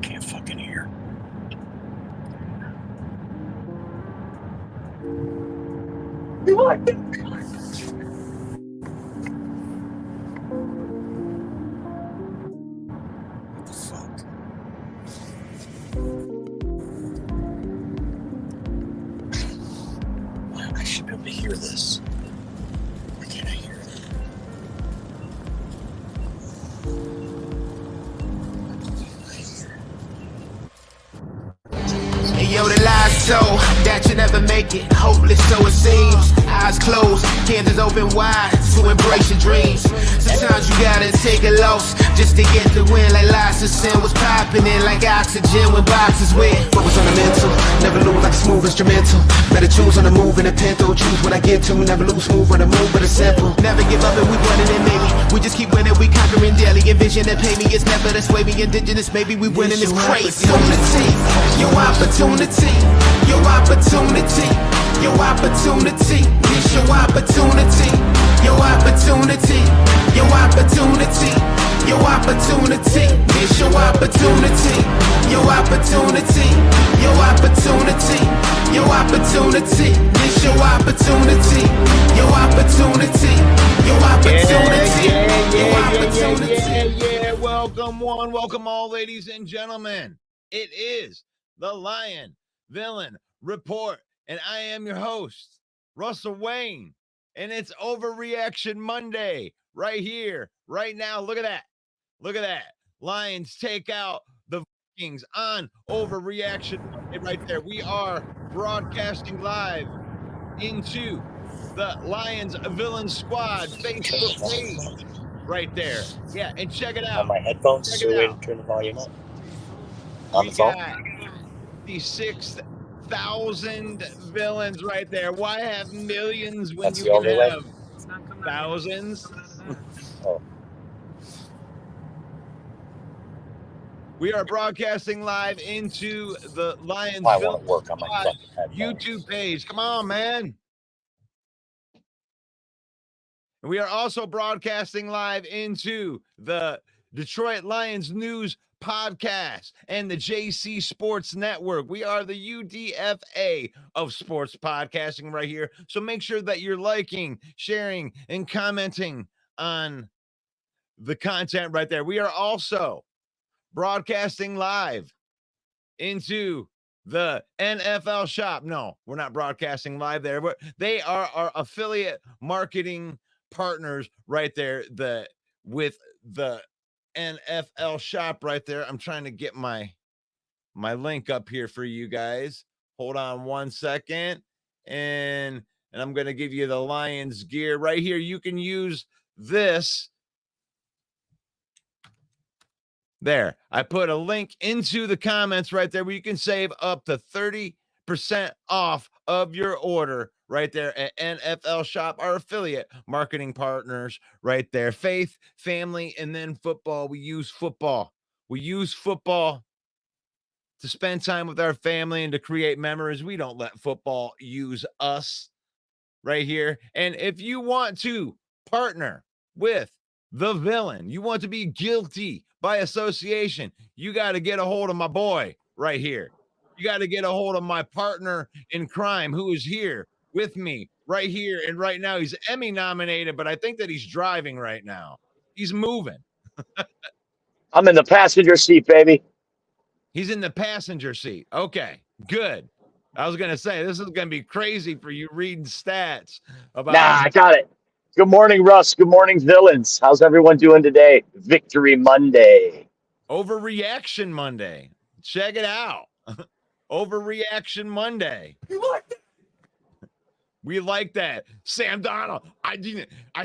Can't fucking hear. What the fuck? I should be able to hear this. Why can't I hear it? Hey yo, the lies so that you never make it. Hopeless, so it seems. Eyes closed, candles open wide to embrace your dreams. Sometimes you gotta take a loss just to get the win. Like lots of sin was popping in like oxygen when boxes wet. Focus on the mental, never lose like a smooth instrumental. Better choose on the move in a pinto. Choose what I get to, never lose smooth on the move, but it's simple. Never give up and we winning it, maybe. We just keep winning, we conquering daily. Envision that pay me, it's never this way. We indigenous, maybe we winning, it's crazy. Your opportunity, your opportunity, your opportunity, it's your opportunity, your opportunity, your opportunity, your opportunity, it's your opportunity, your opportunity, your opportunity, your opportunity, it's your opportunity, your opportunity, your opportunity, your opportunity. Yeah. Welcome one, welcome all, ladies and gentlemen. It is the Lion Villain Report, and I am your host, Russell Wayne, and it's Overreaction Monday right here, right now. Look at that. Look at that. Lions take out the Vikings on Overreaction Monday right there. We are broadcasting live into the Lions Villain Squad Facebook page right there. Yeah, and check it out. On my headphones, is there a way to turn the volume up? On the phone? Got the 6,000 villains right there. Why have millions when That's you the can only way? have thousands? Oh, We are broadcasting live into the Lions I Villain want to work on my Squad fucking headphones. YouTube page. Come on, man. We are also broadcasting live into the Detroit Lions News Podcast and the JC Sports Network. We are the UDFA of sports podcasting right here. So make sure that you're liking, sharing, and commenting on the content right there. We are also broadcasting live into the NFL shop. No, we're not broadcasting live there. They are our affiliate marketing partners right there, with the NFL shop right there. I'm trying to get my link up here for you guys. Hold on one second, and I'm going to give you the Lions gear right here. You can use this There, I put a link into the comments right there where you can save up to 30% off of your order right there at NFL Shop, our affiliate marketing partners right there. Faith, family, and then football. We use football. We use football to spend time with our family and to create memories. We don't let football use us right here. And if you want to partner with the villain, you want to be guilty by association, you got to get a hold of my boy right here. You got to get a hold of my partner in crime who is here with me right here and right now. He's Emmy nominated, but I think that he's driving right now. He's moving. I'm in the passenger seat, baby. He's in the passenger seat. Okay, good. I was going to say, this is going to be crazy for you reading stats about. Nah, I got it. Good morning, Russ. Good morning, villains. How's everyone doing today? Victory Monday. Overreaction Monday. Check it out. Overreaction Monday. We like that. Sam Donald, I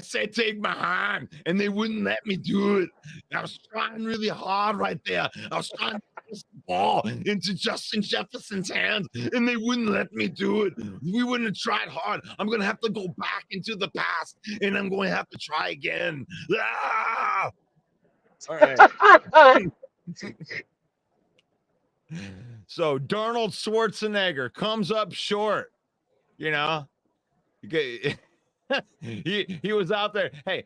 said take my hand and they wouldn't let me do it. I was trying really hard right there. I was trying to pass the ball into Justin Jefferson's hands and they wouldn't let me do it. We wouldn't have tried hard. I'm going to have to go back into the past and I'm going to have to try again. Ah! All right. So Darnold Schwarzenegger comes up short, you know. He was out there. Hey,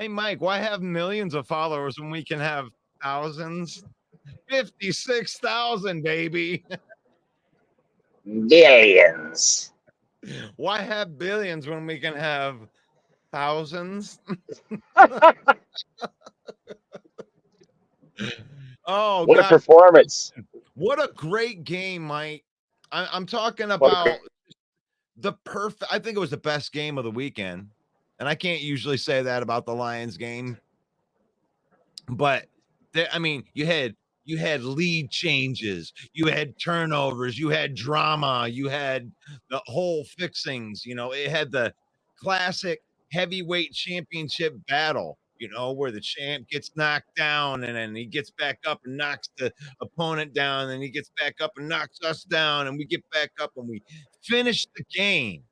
Mike, why have millions of followers when we can have thousands? 56,000, baby. Billions. Why have billions when we can have thousands? Oh, what God. a performance. What a great game, Mike. I'm talking about I think it was the best game of the weekend. And I can't usually say that about the Lions game. But you had lead changes, you had turnovers, you had drama, you had the whole fixings, it had the classic heavyweight championship battle, where the champ gets knocked down and then he gets back up and knocks the opponent down, and then he gets back up and knocks us down, and we get back up and we finish the game.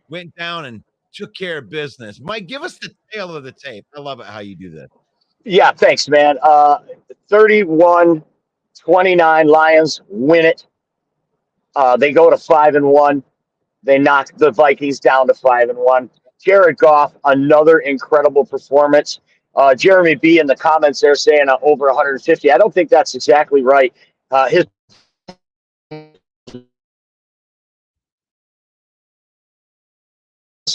Went down and took care of business. Mike, give us the tail of the tape. I love it how you do this. Yeah, thanks, man. 31-29 Lions win it. They go to 5-1. They knock the Vikings down to 5-1. Jared Goff, another incredible performance. Jeremy B in the comments there saying over 150. I don't think that's exactly right. His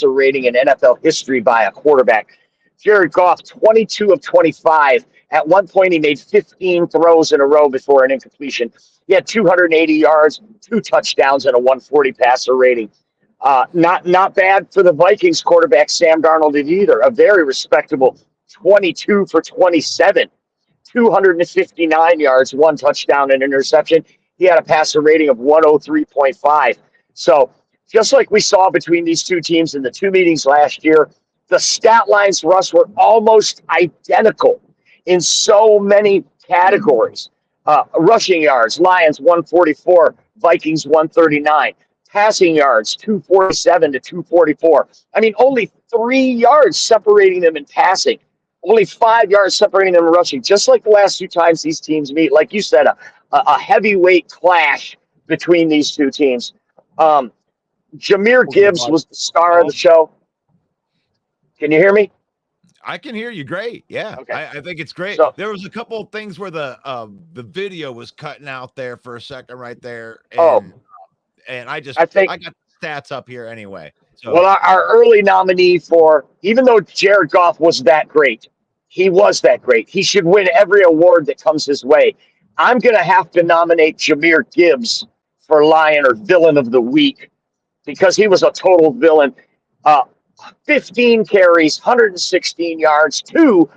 rating in NFL history by a quarterback. Jared Goff, 22 of 25. At one point, he made 15 throws in a row before an incompletion. He had 280 yards, 2 touchdowns, and a 140 passer rating. Not bad for the Vikings quarterback, Sam Darnold either. A very respectable 22 for 27, 259 yards, 1 touchdown and interception. He had a passer rating of 103.5. So just like we saw between these two teams in the 2 meetings last year, the stat lines, Russ, were almost identical in so many categories. Rushing yards, Lions 144, Vikings 139. Passing yards, 247 to 244. I mean, only 3 yards separating them in passing, only 5 yards separating them in rushing, just like the last 2 times these teams meet. Like you said, a heavyweight clash between these two teams. Jahmyr Gibbs was the star of the show. Can you hear me? I can hear you great. Yeah, okay. I think it's great. So, there was a couple of things where the video was cutting out there for a second right there. And I got the stats up here anyway. So. Well, our early nominee for, even though Jared Goff was that great, he should win every award that comes his way. I'm going to have to nominate Jahmyr Gibbs for Lion or Villain of the Week because he was a total villain. 15 carries, 116 yards, 2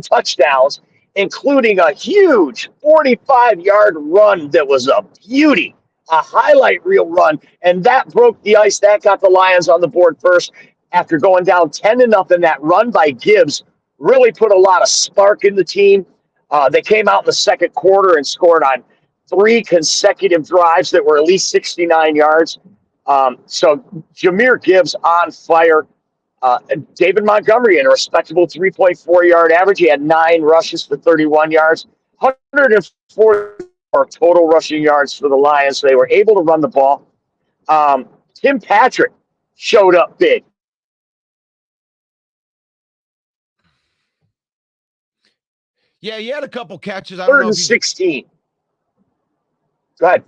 touchdowns, including a huge 45-yard run that was a beauty, a highlight reel run, and that broke the ice. That got the Lions on the board first after going down 10-0. That run by Gibbs really put a lot of spark in the team. They came out in the second quarter and scored on 3 consecutive drives that were at least 69 yards. So Jameer Gibbs on fire. David Montgomery in a respectable 3.4 yard average. He had 9 rushes for 31 yards, 104 total rushing yards for the Lions. So they were able to run the ball. Tim Patrick showed up big. Yeah, you had a couple catches. I don't Third know and if you 16. Go ahead.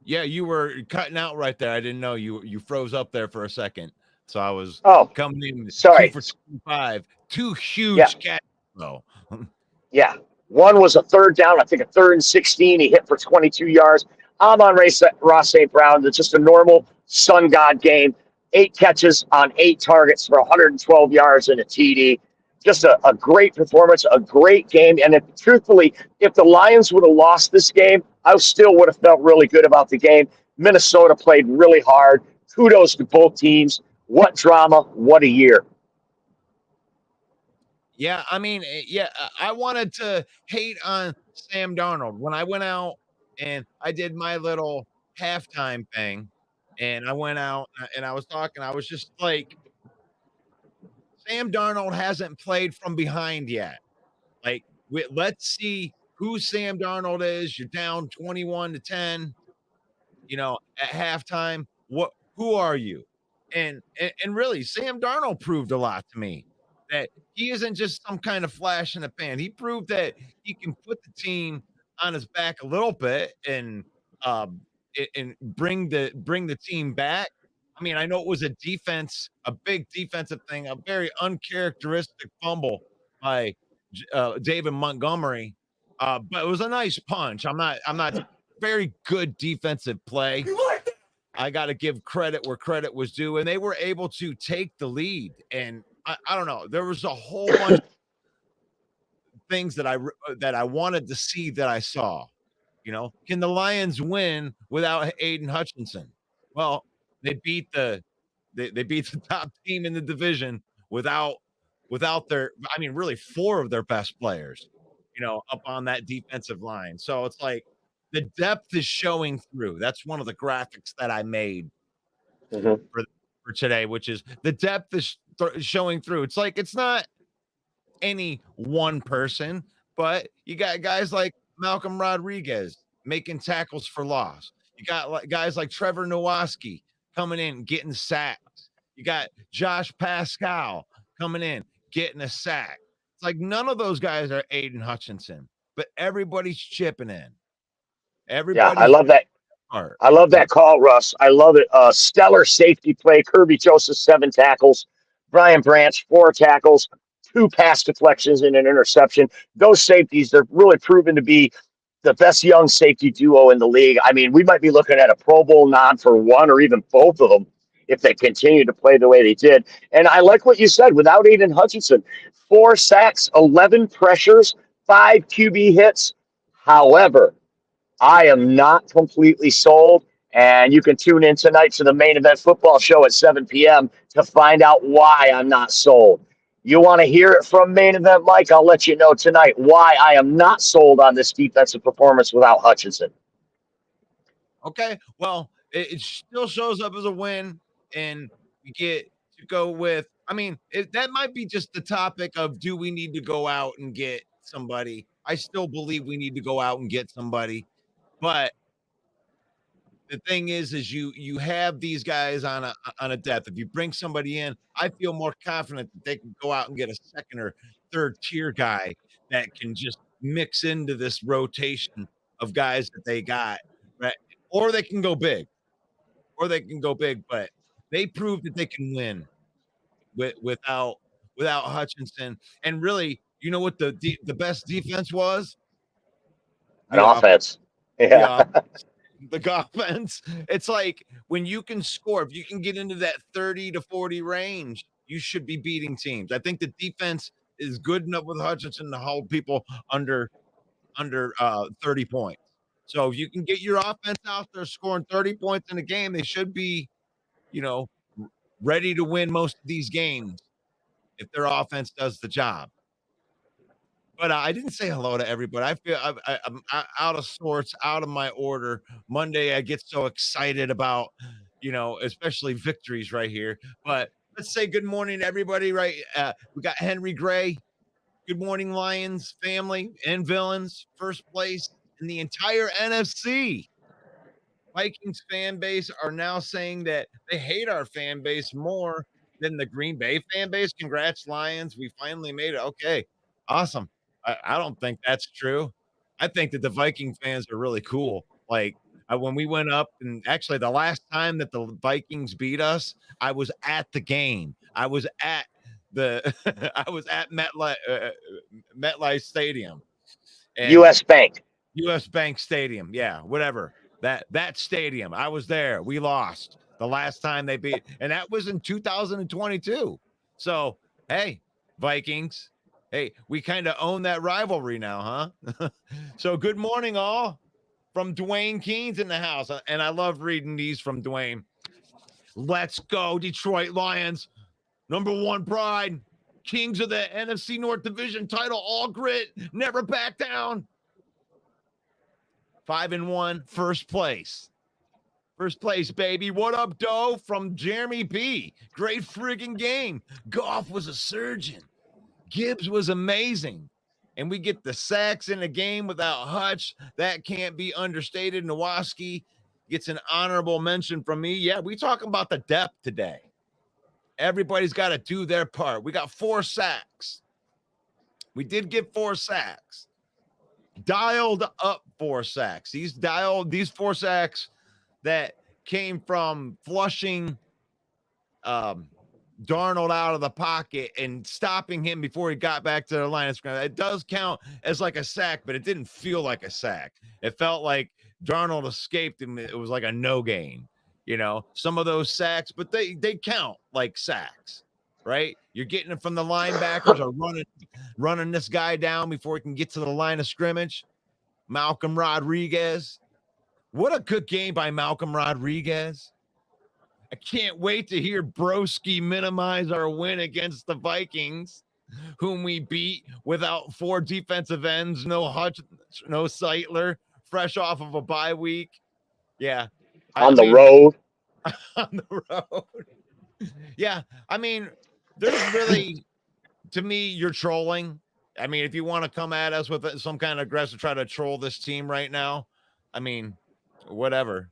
Yeah, you were cutting out right there. I didn't know you froze up there for a second. So I was coming in 2 sorry. for 25. 2 Yeah. huge catches though. Yeah. One was a third down. I think a 3rd and 16. He hit for 22 yards. Amon-Ra Ross St. Brown. It's just a normal sun god game. 8 catches on 8 targets for 112 yards and a TD. Just a great performance, a great game. And truthfully, if the Lions would have lost this game, I still would have felt really good about the game. Minnesota played really hard. Kudos to both teams. What drama. What a year. Yeah, I mean, I wanted to hate on Sam Darnold when I went out and I did my little halftime thing, and I went out and I was talking. I was just like, Sam Darnold hasn't played from behind yet. Like, let's see who Sam Darnold is. You're down 21-10, at halftime. Who are you? And really, Sam Darnold proved a lot to me that he isn't just some kind of flash in the pan. He proved that he can put the team on his back a little bit and bring the team back. I mean, I know it was a big defensive thing, a very uncharacteristic fumble by David Montgomery, but it was a nice punch. I'm not very good defensive play. I got to give credit where credit was due, and they were able to take the lead. And I don't know, there was a whole bunch of things that I wanted to see that I saw. Can the Lions win without Aiden Hutchinson? Well, they beat they beat the top team in the division without their, I mean, really 4 of their best players, up on that defensive line. So it's like the depth is showing through. That's one of the graphics that I made Mm-hmm. for today, which is the depth is showing through. It's like it's not any one person, but you got guys like Malcolm Rodriguez making tackles for loss. You got guys like Trevor Nowaski coming in, getting sacks. You got Josh Pascal coming in, getting a sack. It's like none of those guys are Aiden Hutchinson, but everybody's chipping in. Yeah, I Everybody's love that. part. I love that call, Russ. I love it. Stellar safety play. Kirby Joseph, 7 tackles. Brian Branch, 4 tackles, 2 pass deflections, and an interception. Those safeties, they're really proven to be the best young safety duo in the league. I mean, we might be looking at a Pro Bowl nod for one or even both of them if they continue to play the way they did. And I like what you said. Without Aiden Hutchinson, 4 sacks, 11 pressures, 5 QB hits. However, I am not completely sold. And you can tune in tonight to the main event football show at 7 p.m. to find out why I'm not sold. You want to hear it from main event Mike? I'll let you know tonight why I am not sold on this defensive performance without Hutchinson. Okay. Well, it still shows up as a win, and we get to go with, I mean, that might be just the topic of, do we need to go out and get somebody? I still believe we need to go out and get somebody. But the thing is you have these guys on a depth. If you bring somebody in, I feel more confident that they can go out and get a second or third tier guy that can just mix into this rotation of guys that they got, right? Or they can go big, but they proved that they can win without Hutchinson. And really, you know what the best defense was? An The off offense. the Yeah. offense. The offense. It's like when you can score, if you can get into that 30 to 40 range, you should be beating teams. I think the defense is good enough with Hutchinson to hold people under 30 points. So if you can get your offense out there scoring 30 points in a game, they should be, you know, ready to win most of these games if their offense does the job. But I didn't say hello to everybody. I feel I'm out of sorts, out of my order. Monday, I get so excited about, especially victories right here. But let's say good morning to everybody. Right, we got Henry Gray. Good morning, Lions family and villains. First place in the entire NFC. Vikings fan base are now saying that they hate our fan base more than the Green Bay fan base. Congrats, Lions. We finally made it. Okay. Awesome. I don't think that's true. I think that the Viking fans are really cool. Like when we went up, and actually the last time that the Vikings beat us, I was at the game. I was at the I was at MetLife Stadium and U.S. Bank. US Bank Stadium. Yeah, whatever. That stadium. I was there. We lost the last time they beat, and that was in 2022. So, hey, Vikings. Hey, we kind of own that rivalry now, huh? So, good morning, all from Dwayne Keen's in the house. And I love reading these from Dwayne. Let's go, Detroit Lions. Number one pride. Kings of the NFC North Division title. All grit. Never back down. 5-1, first place. First place, baby. What up, Doe? From Jeremy B. Great friggin' game. Goff was a surgeon. Gibbs was amazing. And we get the sacks in the game without Hutch. That can't be understated. Nowaski gets an honorable mention from me. Yeah, we talking about the depth today. Everybody's got to do their part. We got 4 sacks. We did get 4 sacks. Dialed up 4 sacks. These 4 sacks that came from flushing Darnold out of the pocket and stopping him before he got back to the line of scrimmage. It does count as like a sack, but it didn't feel like a sack. It felt like Darnold escaped and it was like a no gain. Some of those sacks, but they count like sacks. Right? You're getting it from the linebackers or running this guy down before he can get to the line of scrimmage. Malcolm Rodriguez. What a good game by Malcolm Rodriguez. I can't wait to hear Broski minimize our win against the Vikings, whom we beat without 4 defensive ends, no Hutch, no Seitler, fresh off of a bye week. Yeah. On the road. On the road. Yeah. I mean, there's really, to me, you're trolling. I mean, if you want to come at us with some kind of aggressive, try to troll this team right now, I mean, whatever.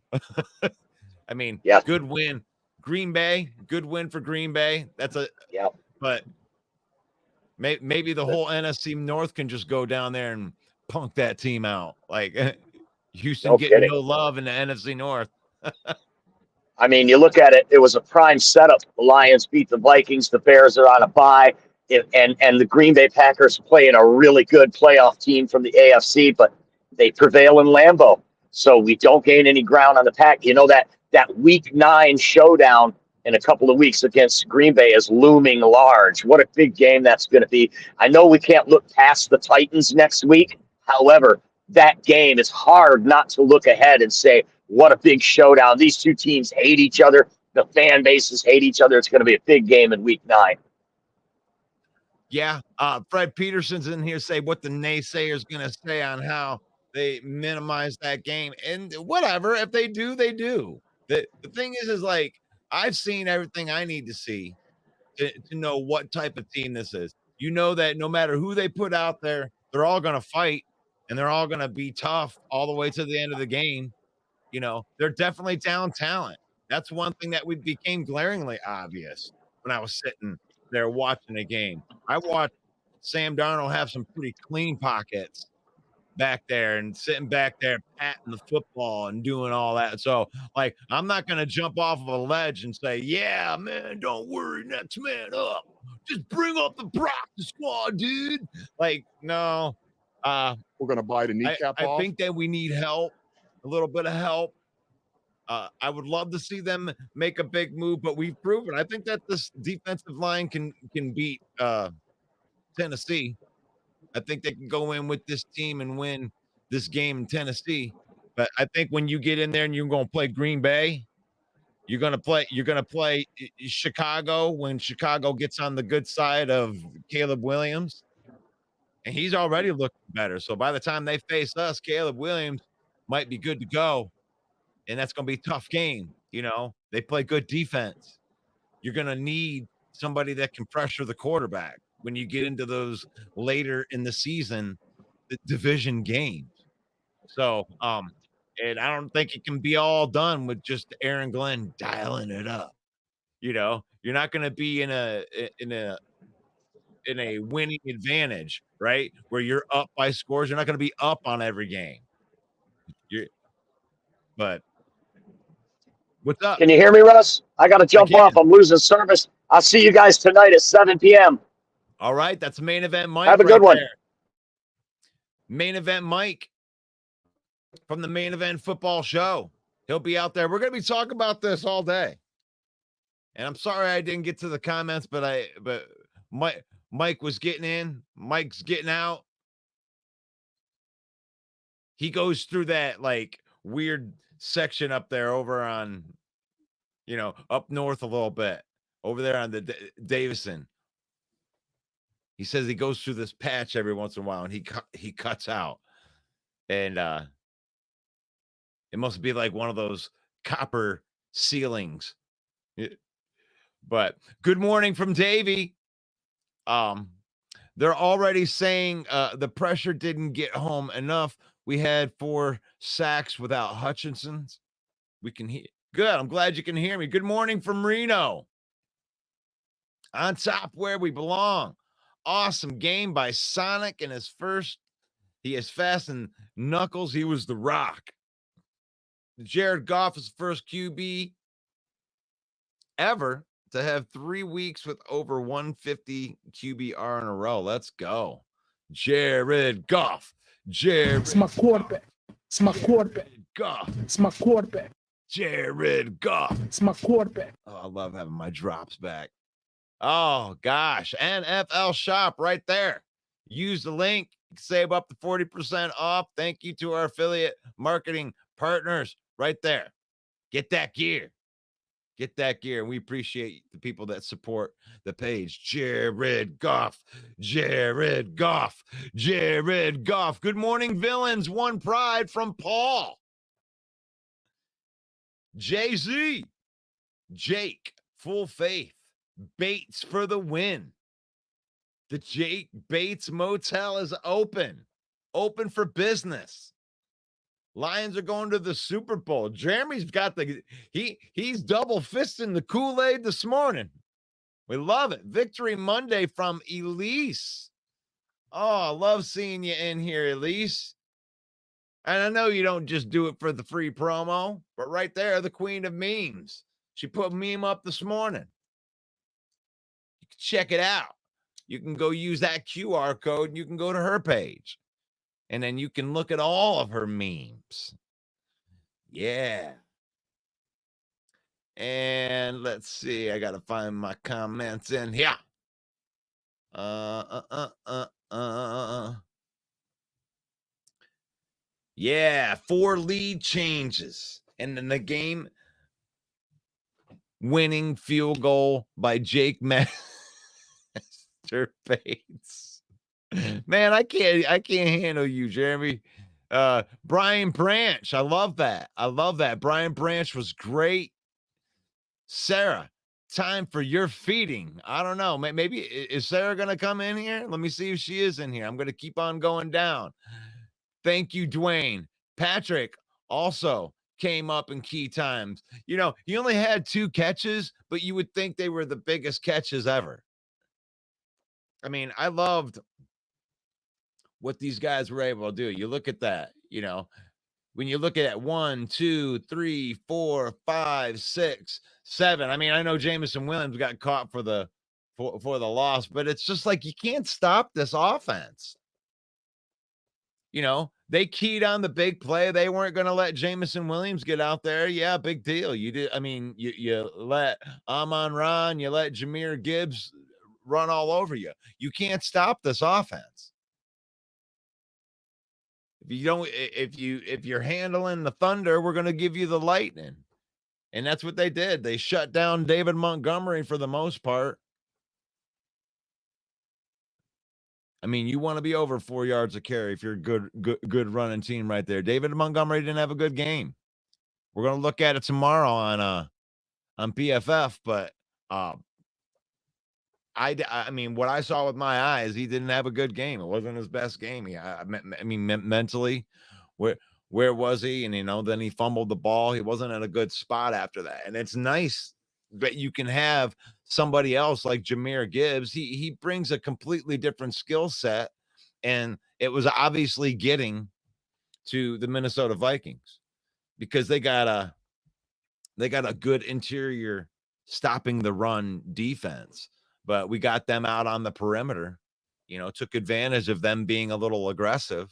I mean, yeah. Good win. Green Bay, good win for Green Bay. But maybe the whole NFC North can just go down there and punk that team out. Like Houston getting no love in the NFC North. I mean, you look at it, it was a prime setup. The Lions beat the Vikings. The Bears are on a bye. And the Green Bay Packers playing a really good playoff team from the AFC, but they prevail in Lambeau. So we don't gain any ground on the Pack. That Week 9 showdown in a couple of weeks against Green Bay is looming large. What a big game that's going to be. I know we can't look past the Titans next week. However, that game, it's hard not to look ahead and say, what a big showdown. These two teams hate each other. The fan bases hate each other. It's going to be a big game in Week 9. Yeah. Fred Peterson's in here say what the naysayers going to say on how they minimize that game. And whatever. If they do, they do. The thing is like, I've seen everything I need to see to know what type of team this is. That no matter who they put out there, they're all going to fight and they're all going to be tough all the way to the end of the game. They're definitely down talent. That's one thing that became glaringly obvious when I was sitting there watching a game. I watched Sam Darnold have some pretty clean pockets back there and sitting back there patting the football and doing all that. So, like, I'm not going to jump off of a ledge and say, yeah, man, don't worry, next man up. Just bring up the practice squad, dude. Like, no. We're going to buy the kneecap off. I think that we need help, a little bit of help. I would love to see them make a big move, but we've proven. I think that this defensive line can beat Tennessee. I think they can go in with this team and win this game in Tennessee. But I think when you get in there and you're going to play Green Bay, You're gonna play Chicago when Chicago gets on the good side of Caleb Williams, and he's already looking better. So by the time they face us, Caleb Williams might be good to go, and that's gonna be a tough game. They play good defense. You're gonna need somebody that can pressure the quarterback when you get into those later in the season, the division games. So, and I don't think it can be all done with just Aaron Glenn dialing it up. You're not going to be in a winning advantage, right? Where you're up by scores. You're not going to be up on every game. You're, but what's up? Can you hear me, Russ? I got to I jump can. off. I'm losing service. I'll see you guys tonight at 7 p.m. All right, that's main event Mike. Have a good one. There. Main event Mike from the Main Event Football Show. He'll be out there. We're going to be talking about this all day. And I'm sorry I didn't get to the comments, but Mike was getting in. Mike's getting out. He goes through that like weird section up there over on, up north a little bit, over there on the Davison. He says he goes through this patch every once in a while, and he cuts out, and it must be like one of those copper ceilings. But good morning from Davey. They're already saying the pressure didn't get home enough. We had 4 sacks without Hutchinson's. We can hear. Good. I'm glad you can hear me. Good morning from Reno. On top where we belong. Awesome game by Sonic in his first. He is fast and knuckles. He was the rock. Jared Goff is the first QB ever to have 3 weeks with over 150 QBR in a row. Let's go. Jared Goff. It's my quarterback. It's my quarterback. Goff. It's my quarterback. Jared Goff. It's my quarterback. Oh, I love having my drops back. Oh, gosh. NFL Shop right there. Use the link. Save up to 40% off. Thank you to our affiliate marketing partners right there. Get that gear. Get that gear. We appreciate the people that support the page. Jared Goff. Jared Goff. Jared Goff. Good morning, villains. One pride from Paul. Jay-Z. Jake. Full faith. Bates for the win. The Jake Bates Motel is open. Open for business. Lions are going to the Super Bowl. Jeremy's got he's double fisting the Kool-Aid this morning. We love it. Victory Monday from Elise. Oh, I love seeing you in here, Elise. And I know you don't just do it for the free promo, but right there, the queen of memes. She put a meme up this morning. You can check it out. You can go use that QR code and you can go to her page. And then you can look at all of her memes. Yeah. And let's see. I got to find my comments in here. Yeah. 4 lead changes. And then the game winning field goal by Jake Master Bates. Man, I can't handle you, Jeremy. Brian Branch. I love that. Brian Branch was great. Sarah, time for your feeding. I don't know. Maybe is Sarah going to come in here? Let me see if she is in here. I'm going to keep on going down. Thank you, Dwayne. Patrick also came up in key times. He only had 2 catches, but you would think they were the biggest catches ever. I mean, I loved what these guys were able to do. You look at that, when you look at 1, 2, 3, 4, 5, 6, 7. I mean, I know Jameson Williams got caught for the loss, but it's just like you can't stop this offense. They keyed on the big play. They weren't going to let Jameson Williams get out there. Yeah, big deal. You did. I mean, you let Amon-Ra, you let Jahmyr Gibbs run all over you. You can't stop this offense. If you're handling the thunder, we're going to give you the lightning. And that's what they did. They shut down David Montgomery for the most part. I mean, you want to be over 4 yards a carry if you're a good running team right there. David Montgomery didn't have a good game. We're going to look at it tomorrow on PFF, but I mean, what I saw with my eyes, he didn't have a good game. It wasn't his best game. I mean, mentally, where was he? And then he fumbled the ball. He wasn't in a good spot after that. And it's nice that you can have somebody else like Jahmyr Gibbs. He brings a completely different skill set, and it was obviously getting to the Minnesota Vikings because they got a good interior stopping the run defense. But we got them out on the perimeter, took advantage of them being a little aggressive.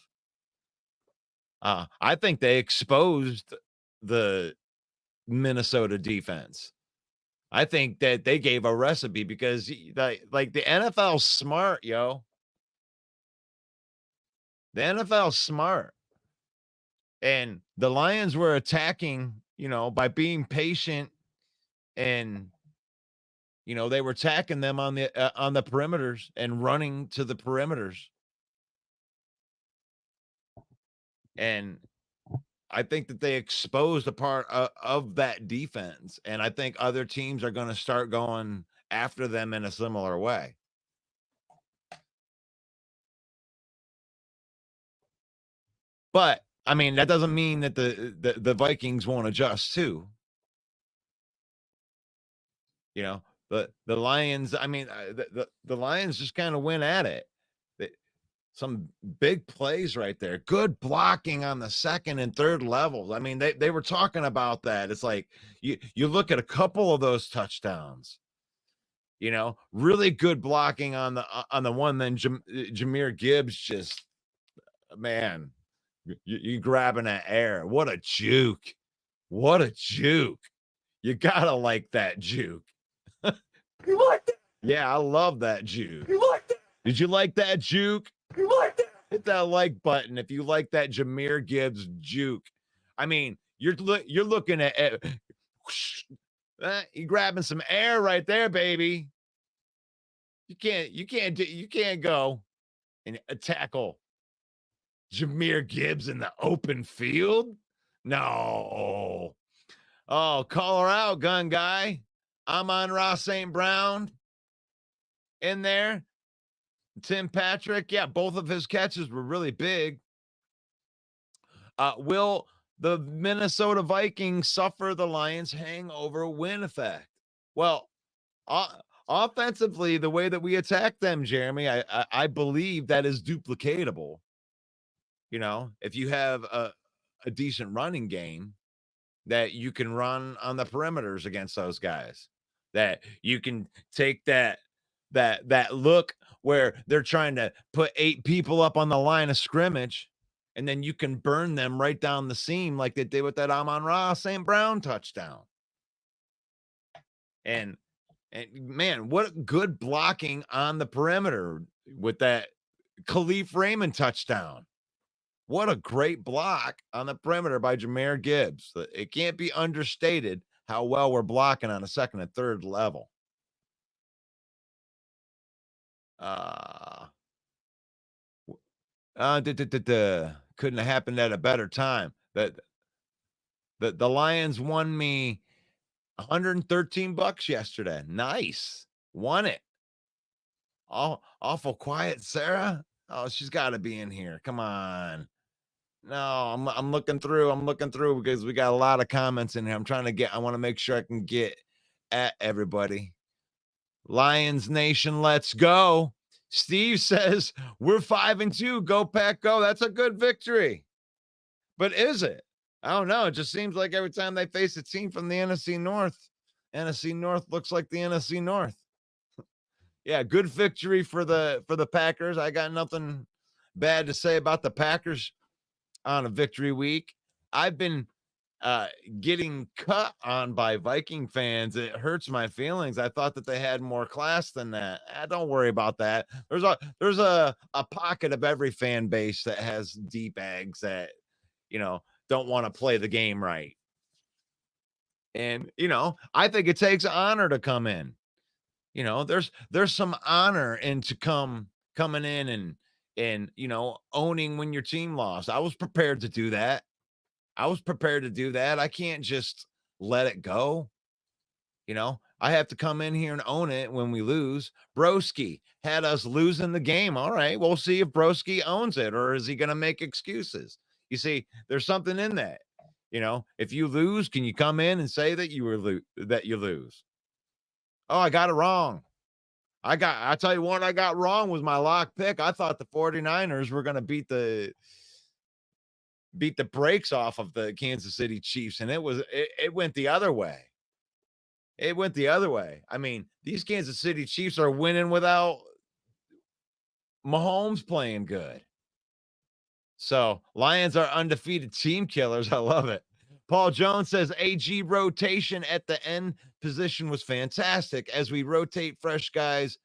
I think they exposed the Minnesota defense. I think that they gave a recipe because the NFL's smart, yo. The NFL's smart. And the Lions were attacking, by being patient, and they were attacking them on the perimeters and running to the perimeters. And I think that they exposed a part of that defense. And I think other teams are going to start going after them in a similar way. But I mean, that doesn't mean that the Vikings won't adjust too. The Lions, I mean, the Lions just kind of went at it. Some big plays right there. Good blocking on the second and third levels. I mean, they were talking about that. It's like you look at a couple of those touchdowns, really good blocking on the one. Then Jahmyr Gibbs just, man, you grabbing that air. What a juke. What a juke. You gotta like that juke. You like that? Yeah, I love that juke. You like that? Did you like that juke? You like that? Hit that like button if you like that Jahmyr Gibbs juke. I mean, you're looking at you grabbing some air right there, baby. You can't go and tackle Jahmyr Gibbs in the open field. No. Oh, call her out, gun guy. Amon-Ra St. Brown in there. Tim Patrick, yeah, both of his catches were really big. Will the Minnesota Vikings suffer the Lions' hangover win effect? Well, offensively, the way that we attack them, Jeremy, I believe that is duplicatable. If you have a decent running game, that you can run on the perimeters against those guys, that you can take that look where they're trying to put 8 people up on the line of scrimmage, and then you can burn them right down the seam like they did with that Amon-Ra St. Brown touchdown. And man, what good blocking on the perimeter with that Khalif Raymond touchdown. What a great block on the perimeter by Jahmyr Gibbs. It can't be understated how well we're blocking on a second and third level. Couldn't have happened at a better time. The Lions won me $113 yesterday. Nice. Won it. Awful quiet, Sarah. Oh, she's got to be in here. Come on. No, I'm looking through. I'm looking through because we got a lot of comments in here. I want to make sure I can get at everybody. Lions Nation, let's go. Steve says we're 5-2. Go Pack, go. That's a good victory. But is it? I don't know. It just seems like every time they face a team from the NFC North looks like the NFC North. Yeah, good victory for the Packers. I got nothing bad to say about the Packers on a victory week. I've been getting cut on by Viking fans. It hurts my feelings. I thought that they had more class than that. Don't worry about that. There's a pocket of every fan base that has D-bags that don't want to play the game right. And, I think it takes honor to come in. There's some honor into coming in and owning when your team lost. I was prepared to do that. I can't just let it go. I have to come in here and own it when we lose. Broski had us losing the game. All right, we'll see if Broski owns it, or is he going to make excuses? You see, there's something in that. If you lose, can you come in and say that that you lose? Oh, I got it wrong. I tell you what I got wrong was my lock pick. I thought the 49ers were going to beat the brakes off of the Kansas City Chiefs, and it went the other way. It went the other way. I mean, these Kansas City Chiefs are winning without Mahomes playing good. So, Lions are undefeated team killers. I love it. Paul Jones says AG rotation at the end position was fantastic as we rotate fresh guys.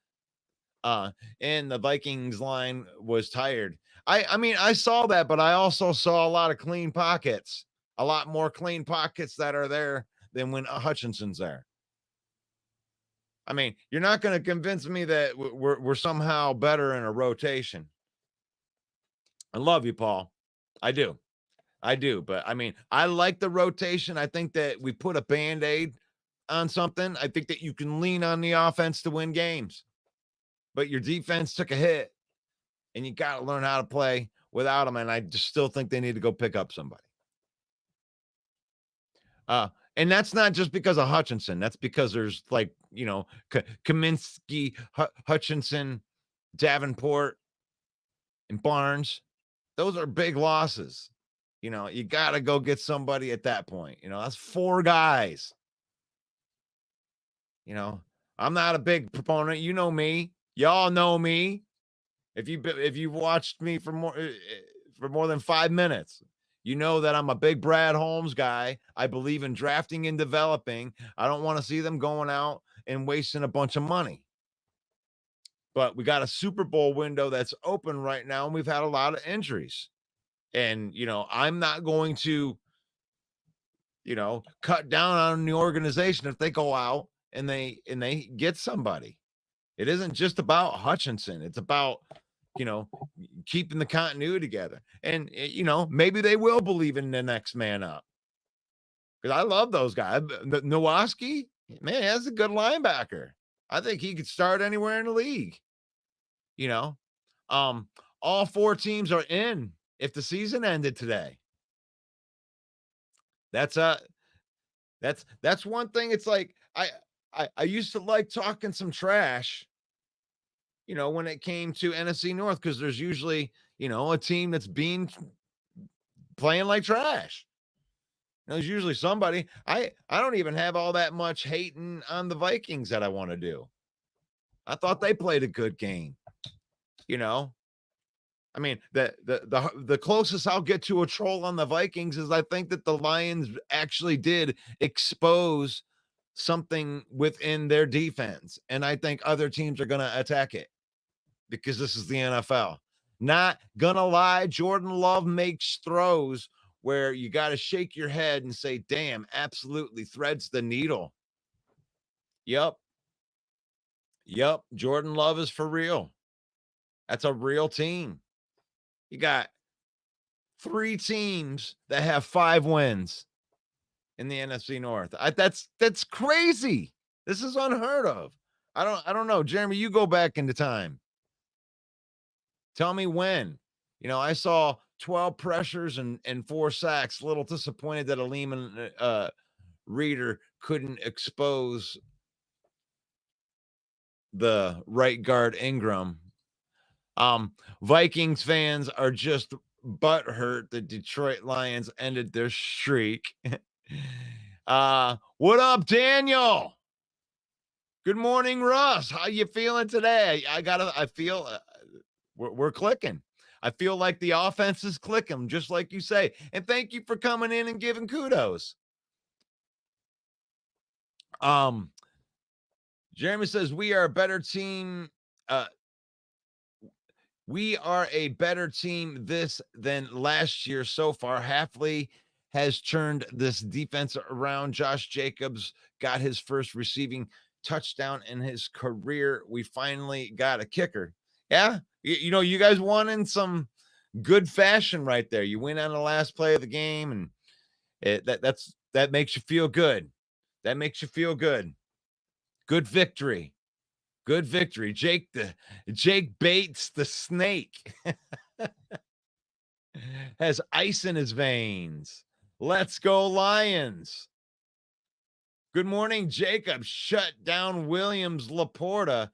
And the Vikings line was tired. I mean, I saw that, but I also saw a lot of clean pockets, a lot more clean pockets that are there than when Hutchinson's there. I mean, you're not going to convince me that we're somehow better in a rotation. I love you, Paul. I do. But I mean, I like the rotation. I think that we put a Band-Aid on something. I think that you can lean on the offense to win games, but your defense took a hit and you got to learn how to play without them. And I just still think they need to go pick up somebody. And that's not just because of Hutchinson. That's because there's Kaminsky, Hutchinson, Davenport, and Barnes. Those are big losses. You got to go get somebody at that point. That's 4 guys. I'm not a big proponent. You know me. Y'all know me. If you've watched me for more than 5 minutes, you know that I'm a big Brad Holmes guy. I believe in drafting and developing. I don't want to see them going out and wasting a bunch of money. But we got a Super Bowl window that's open right now, and we've had a lot of injuries. And, I'm not going to, cut down on the organization if they go out and they get somebody. It isn't just about Hutchinson. It's about, keeping the continuity together. And, maybe they will believe in the next man up. Because I love those guys. Nowoski, man, that's a good linebacker. I think he could start anywhere in the league. All 4 teams are in if the season ended today. That's one thing. It's like I used to like talking some trash, when it came to NFC North, because there's usually, a team that's playing like trash. There's usually somebody. I don't even have all that much hating on the Vikings that I want to do. I thought they played a good game. I mean, the closest I'll get to a troll on the Vikings is I think that the Lions actually did expose something within their defense. And I think other teams are going to attack it because this is the NFL. Not going to lie, Jordan Love makes throws where you got to shake your head and say, damn, absolutely threads the needle. Yep. Jordan Love is for real. That's a real team. You got 3 teams that have 5 wins in the NFC North. That's crazy. This is unheard of. I don't know. Jeremy, you go back into time. Tell me when. I saw 12 pressures and 4 sacks. A little disappointed that a Lehman Reader couldn't expose the right guard Ingram. Vikings fans are just butthurt the Detroit Lions ended their streak. What up, Daniel? Good morning, Russ. How you feeling today? I feel we're clicking. I feel like the offense is clicking, just like you say. And thank you for coming in and giving kudos. Jeremy says we are a better team. We are a better team this than last year so far. Hafley has turned this defense around. Josh Jacobs got his first receiving touchdown in his career. We finally got a kicker. Yeah, you know, you guys won in some good fashion right there. You win on the last play of the game, and that makes you feel good. That makes you feel good. Good victory. Good victory. Jake Bates, the snake, has ice in his veins. Let's go, Lions. Good morning, Jacob. Shut down Williams Laporta.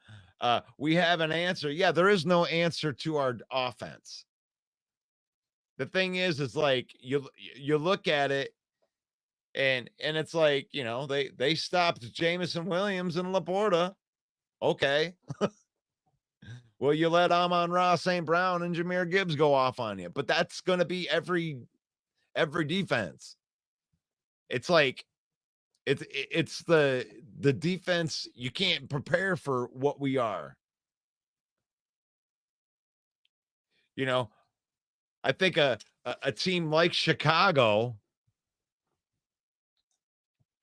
We have an answer. Yeah, there is no answer to our offense. The thing is like you look at it and it's like, you know, they stopped Jamison Williams and Laporta. Okay. Well, you let Amon-Ra St. Brown and Jahmyr Gibbs go off on you, but that's going to be every defense. It's like it's the defense. You can't prepare for what we are. You know, I think a team like Chicago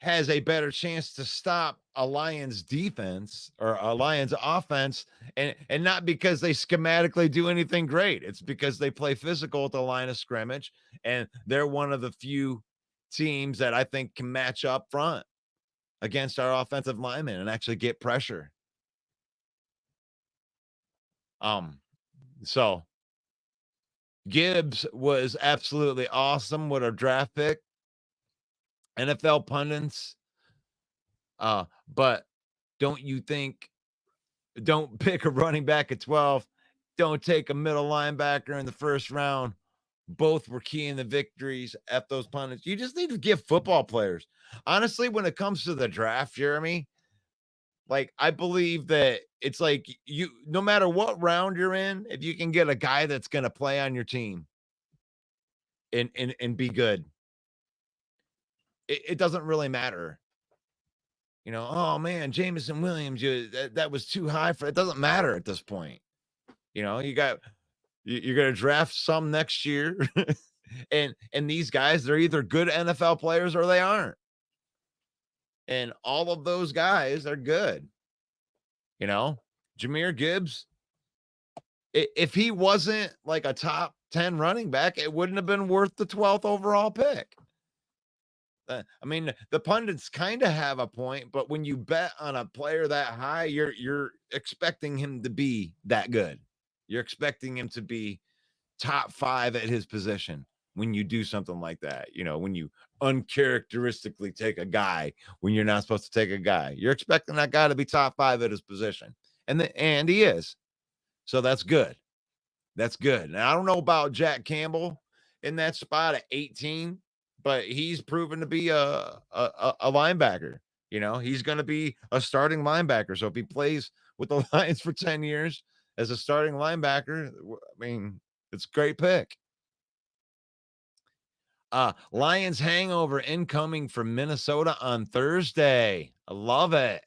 has a better chance to stop a Lions defense or a Lions offense, and not because they schematically do anything great. It's because they play physical at the line of scrimmage, and they're one of the few teams that I think can match up front against our offensive linemen and actually get pressure. So Gibbs was absolutely awesome with our draft pick. NFL pundits, but don't pick a running back at 12. Don't take a middle linebacker in the first round. Both were key in the victories. F those pundits. You just need to give football players. Honestly, when it comes to the draft, Jeremy, like I believe that it's like you, no matter what round you're in, if you can get a guy that's going to play on your team and be good, it doesn't really matter. You know, oh man, Jamison Williams, that was too high for it. Doesn't matter at this point. You know, you're going to draft some next year, and these guys, they're either good NFL players or they aren't. And all of those guys are good. You know, Jahmyr Gibbs, if he wasn't like a top 10 running back, it wouldn't have been worth the 12th overall pick. I mean, the pundits kind of have a point, but when you bet on a player that high, you're expecting him to be that good. You're expecting him to be top 5 at his position when you do something like that. You know, when you uncharacteristically take a guy when you're not supposed to take a guy, you're expecting that guy to be top 5 at his position. And he is. So that's good. That's good. And I don't know about Jack Campbell in that spot at 18, but he's proven to be a linebacker. You know, he's going to be a starting linebacker. So if he plays with the Lions for 10 years as a starting linebacker, I mean, it's a great pick. Lions hangover incoming from Minnesota on Thursday. I love it.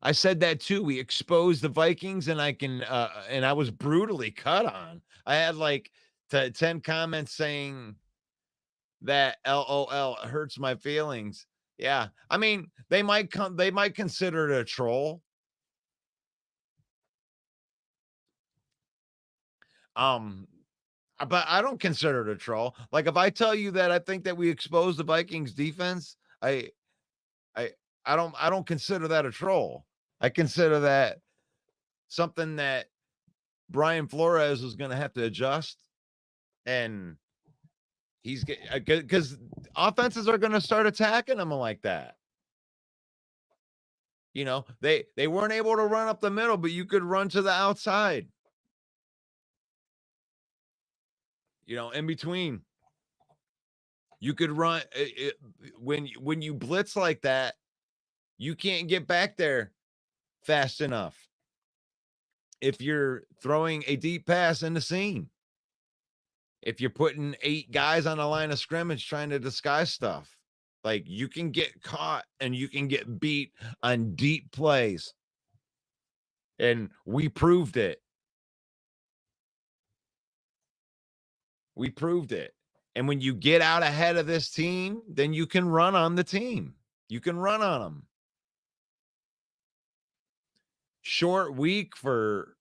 I said that too. We exposed the Vikings, and I was brutally cut on. I had like 10 comments saying that LOL hurts my feelings. Yeah. I mean, they might consider it a troll. But I don't consider it a troll. Like if I tell you that I think that we exposed the Vikings defense, I don't consider that a troll. I consider that something that Brian Flores is going to have to adjust, and he's because offenses are going to start attacking him like that. You know, they weren't able to run up the middle, but you could run to the outside. You know, in between, you could run when you blitz like that. You can't get back there fast enough if you're throwing a deep pass in the seam. If you're putting 8 guys on the line of scrimmage trying to disguise stuff, like you can get caught and you can get beat on deep plays. And we proved it We proved it. And when you get out ahead of this team, then you can run on the team. You can run on them. Short week for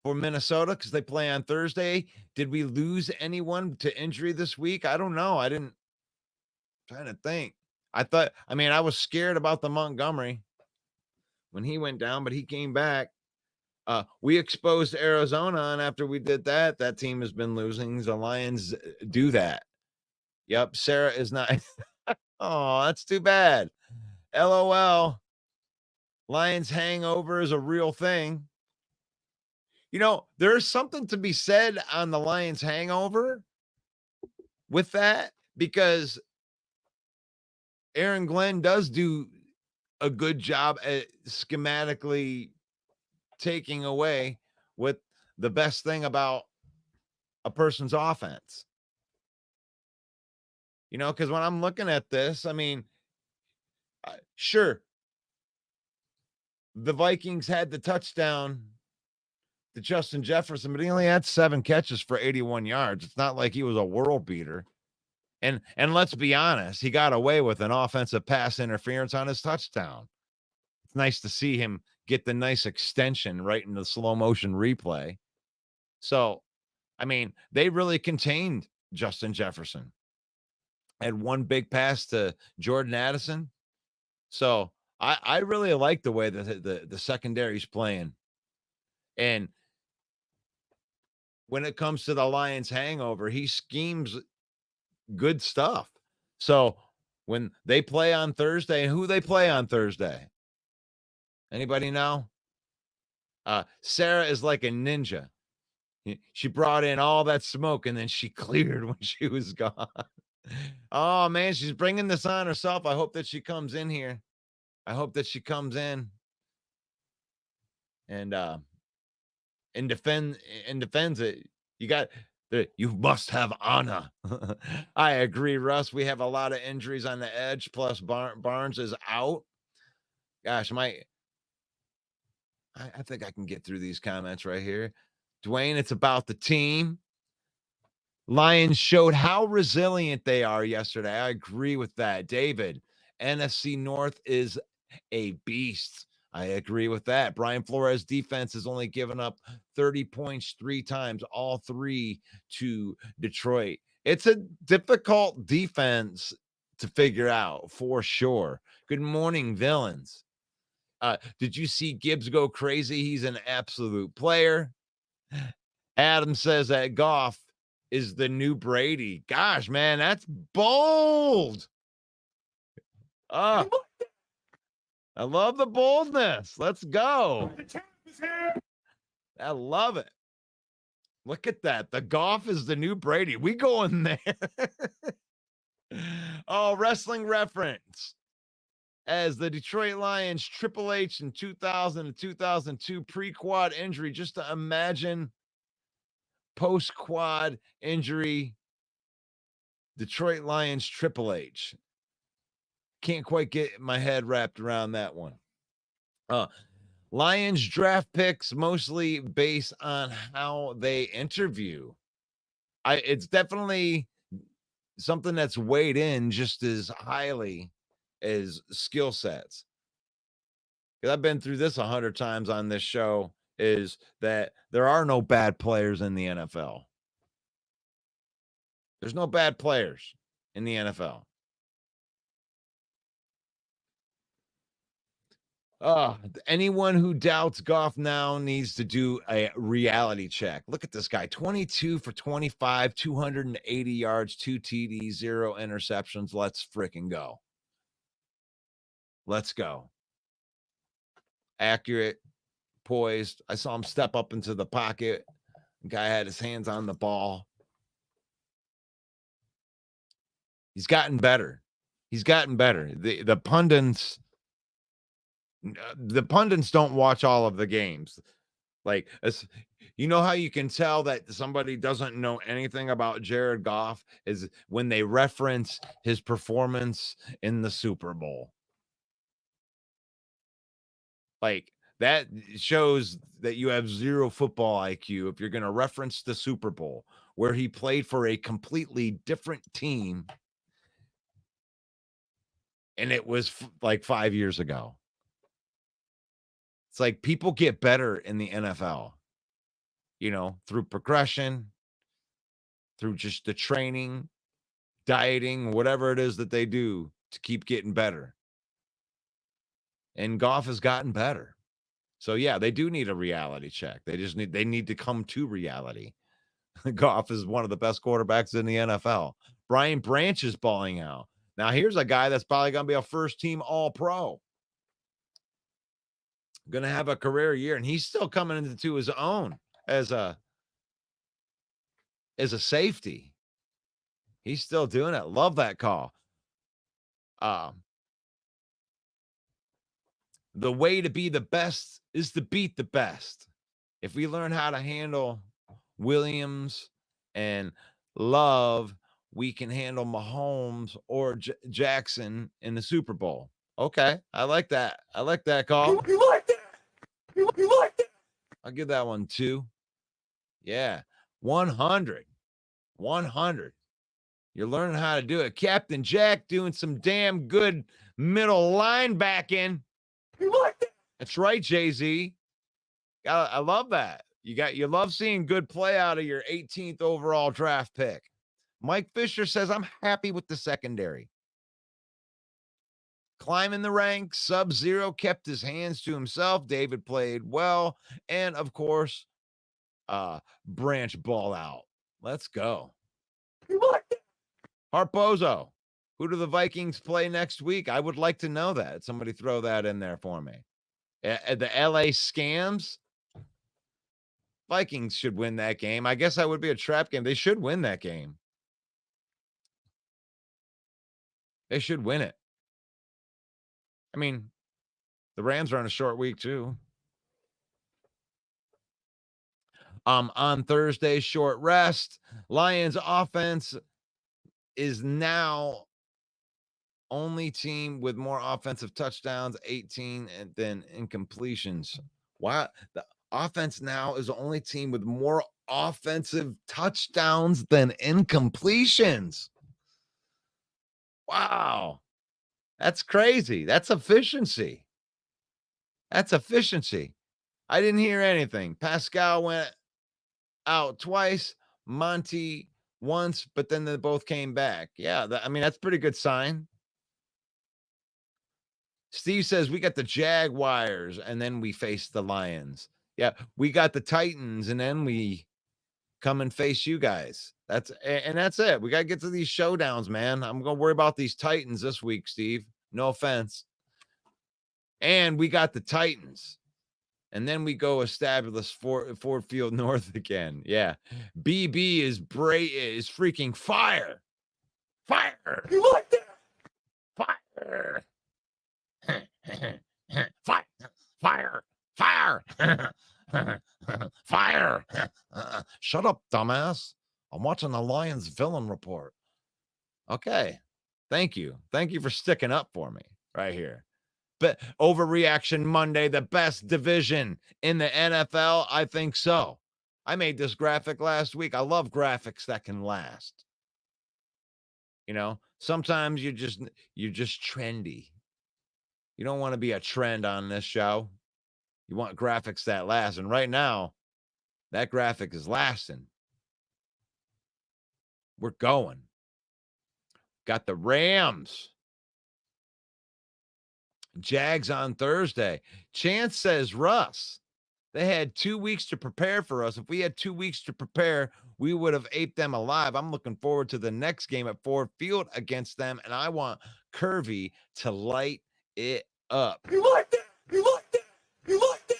Minnesota because they play on Thursday. Did we lose anyone to injury this week? I don't know. I'm trying to think. I was scared about the Montgomery when he went down, but he came back. We exposed Arizona, and after we did that, that team has been losing. The Lions do that. Yep, Sarah is not. Oh, that's too bad. LOL. Lions hangover is a real thing. There's something to be said on the Lions hangover with that because Aaron Glenn does do a good job at schematically taking away what the best thing about a person's offense. Because when I'm looking at this, sure, the Vikings had the touchdown to Justin Jefferson, but he only had 7 catches for 81 yards. It's not like he was a world beater. And let's be honest, he got away with an offensive pass interference on his touchdown. It's nice to see him get the nice extension right in the slow motion replay. So, they really contained Justin Jefferson. Had one big pass to Jordan Addison. So I really like the way that the secondary's playing. And when it comes to the Lions hangover, he schemes good stuff. So when they play on Thursday, and who they play on Thursday? Anybody know? Sarah is like a ninja. She brought in all that smoke and then she cleared when she was gone. Oh, man, she's bringing this on herself. I hope that she comes in here. I hope that she comes in and defends it. You must have honor. I agree, Russ. We have a lot of injuries on the edge. Plus, Barnes is out. Gosh, I think I can get through these comments right here. Dwayne, it's about the team. Lions showed how resilient they are yesterday. I agree with that. David, NFC North is a beast. I agree with that. Brian Flores' defense has only given up 30 points 3 times, all 3 to Detroit. It's a difficult defense to figure out for sure. Good morning, villains. Did you see Gibbs go crazy? He's an absolute player. Adam says that Goff is the new Brady. Gosh, man, that's bold. I love the boldness. Let's go. I love it. Look at that. The Goff is the new Brady. We going there. Oh, wrestling reference. As the Detroit Lions Triple H in 2000 and 2002 pre-quad injury, just to imagine post-quad injury Detroit Lions Triple H. Can't quite get my head wrapped around that one. Lions draft picks mostly based on how they interview. It's definitely something that's weighed in just as highly as skill sets. Because I've been through this 100 times on this show, is that there are no bad players in the NFL. There's no bad players in the NFL. Anyone who doubts Goff now needs to do a reality check. Look at this guy, 22 for 25, 280 yards, 2 TDs, 0 interceptions. Let's freaking go. Let's go. Accurate, poised. I saw him step up into the pocket. The guy had his hands on the ball. He's gotten better. He's gotten better. The pundits don't watch all of the games. Like, you know how you can tell that somebody doesn't know anything about Jared Goff is when they reference his performance in the Super Bowl. Like, That shows that you have zero football IQ if you're going to reference the Super Bowl, where he played for a completely different team, and it was like 5 years ago. It's like people get better in the NFL, through progression, through just the training, dieting, whatever it is that they do to keep getting better. And Goff has gotten better. So yeah, they do need a reality check. They need to come to reality. Goff is one of the best quarterbacks in the NFL. Brian Branch is balling out. Now here's a guy that's probably going to be a first team All-Pro. Going to have a career year, and he's still coming into his own as a safety. He's still doing it. Love that call. The way to be the best is to beat the best. If we learn how to handle Williams and Love, we can handle Mahomes or Jackson in the Super Bowl. Okay, I like that. I like that call. You like that? You like that? I'll give that one 2. Yeah, 100. 100. You're learning how to do it. Captain Jack doing some damn good middle linebacking. You like that? That's right, Jay-Z. I love that. You love seeing good play out of your 18th overall draft pick. Mike Fisher says, I'm happy with the secondary. Climbing the ranks, Sub-Zero kept his hands to himself. David played well. And, of course, Branch ball out. Let's go. You like that? Harpozo, who do the Vikings play next week? I would like to know that. Somebody throw that in there for me. The LA Scams? Vikings should win that game. I guess that would be a trap game. They should win that game. They should win it. I mean, the Rams are on a short week too. On Thursday, short rest. Lions offense is now only team with more offensive touchdowns, 18, than incompletions. Wow. The offense now is the only team with more offensive touchdowns than incompletions. Wow. That's crazy. That's efficiency. That's efficiency. I didn't hear anything. Pascal went out twice, Monty once, but then they both came back. Yeah, that's a pretty good sign. Steve says we got the Jaguars and then we face the Lions. Yeah, we got the Titans and then we come and face you guys. That's it. We got to get to these showdowns, man. I'm going to worry about these Titans this week, Steve. No offense. And we got the Titans. And then we go establish Ford Field North again. Yeah. BB is freaking fire. Fire. You like that? Fire. Fire. Fire. Fire. Shut up, dumbass. I'm watching the Lions villain report. Okay. Thank you. Thank you for sticking up for me right here. But overreaction Monday, the best division in the NFL? I think so. I made this graphic last week. I love graphics that can last. Sometimes you're just trendy. You don't want to be a trend on this show. You want graphics that last. And right now, that graphic is lasting. We're going. Got the Rams. Jags on Thursday. Chance says, Russ, they had 2 weeks to prepare for us. If we had 2 weeks to prepare, we would have ate them alive. I'm looking forward to the next game at Ford Field against them, and I want Curvy to light it up. You like that? You like that? You like that?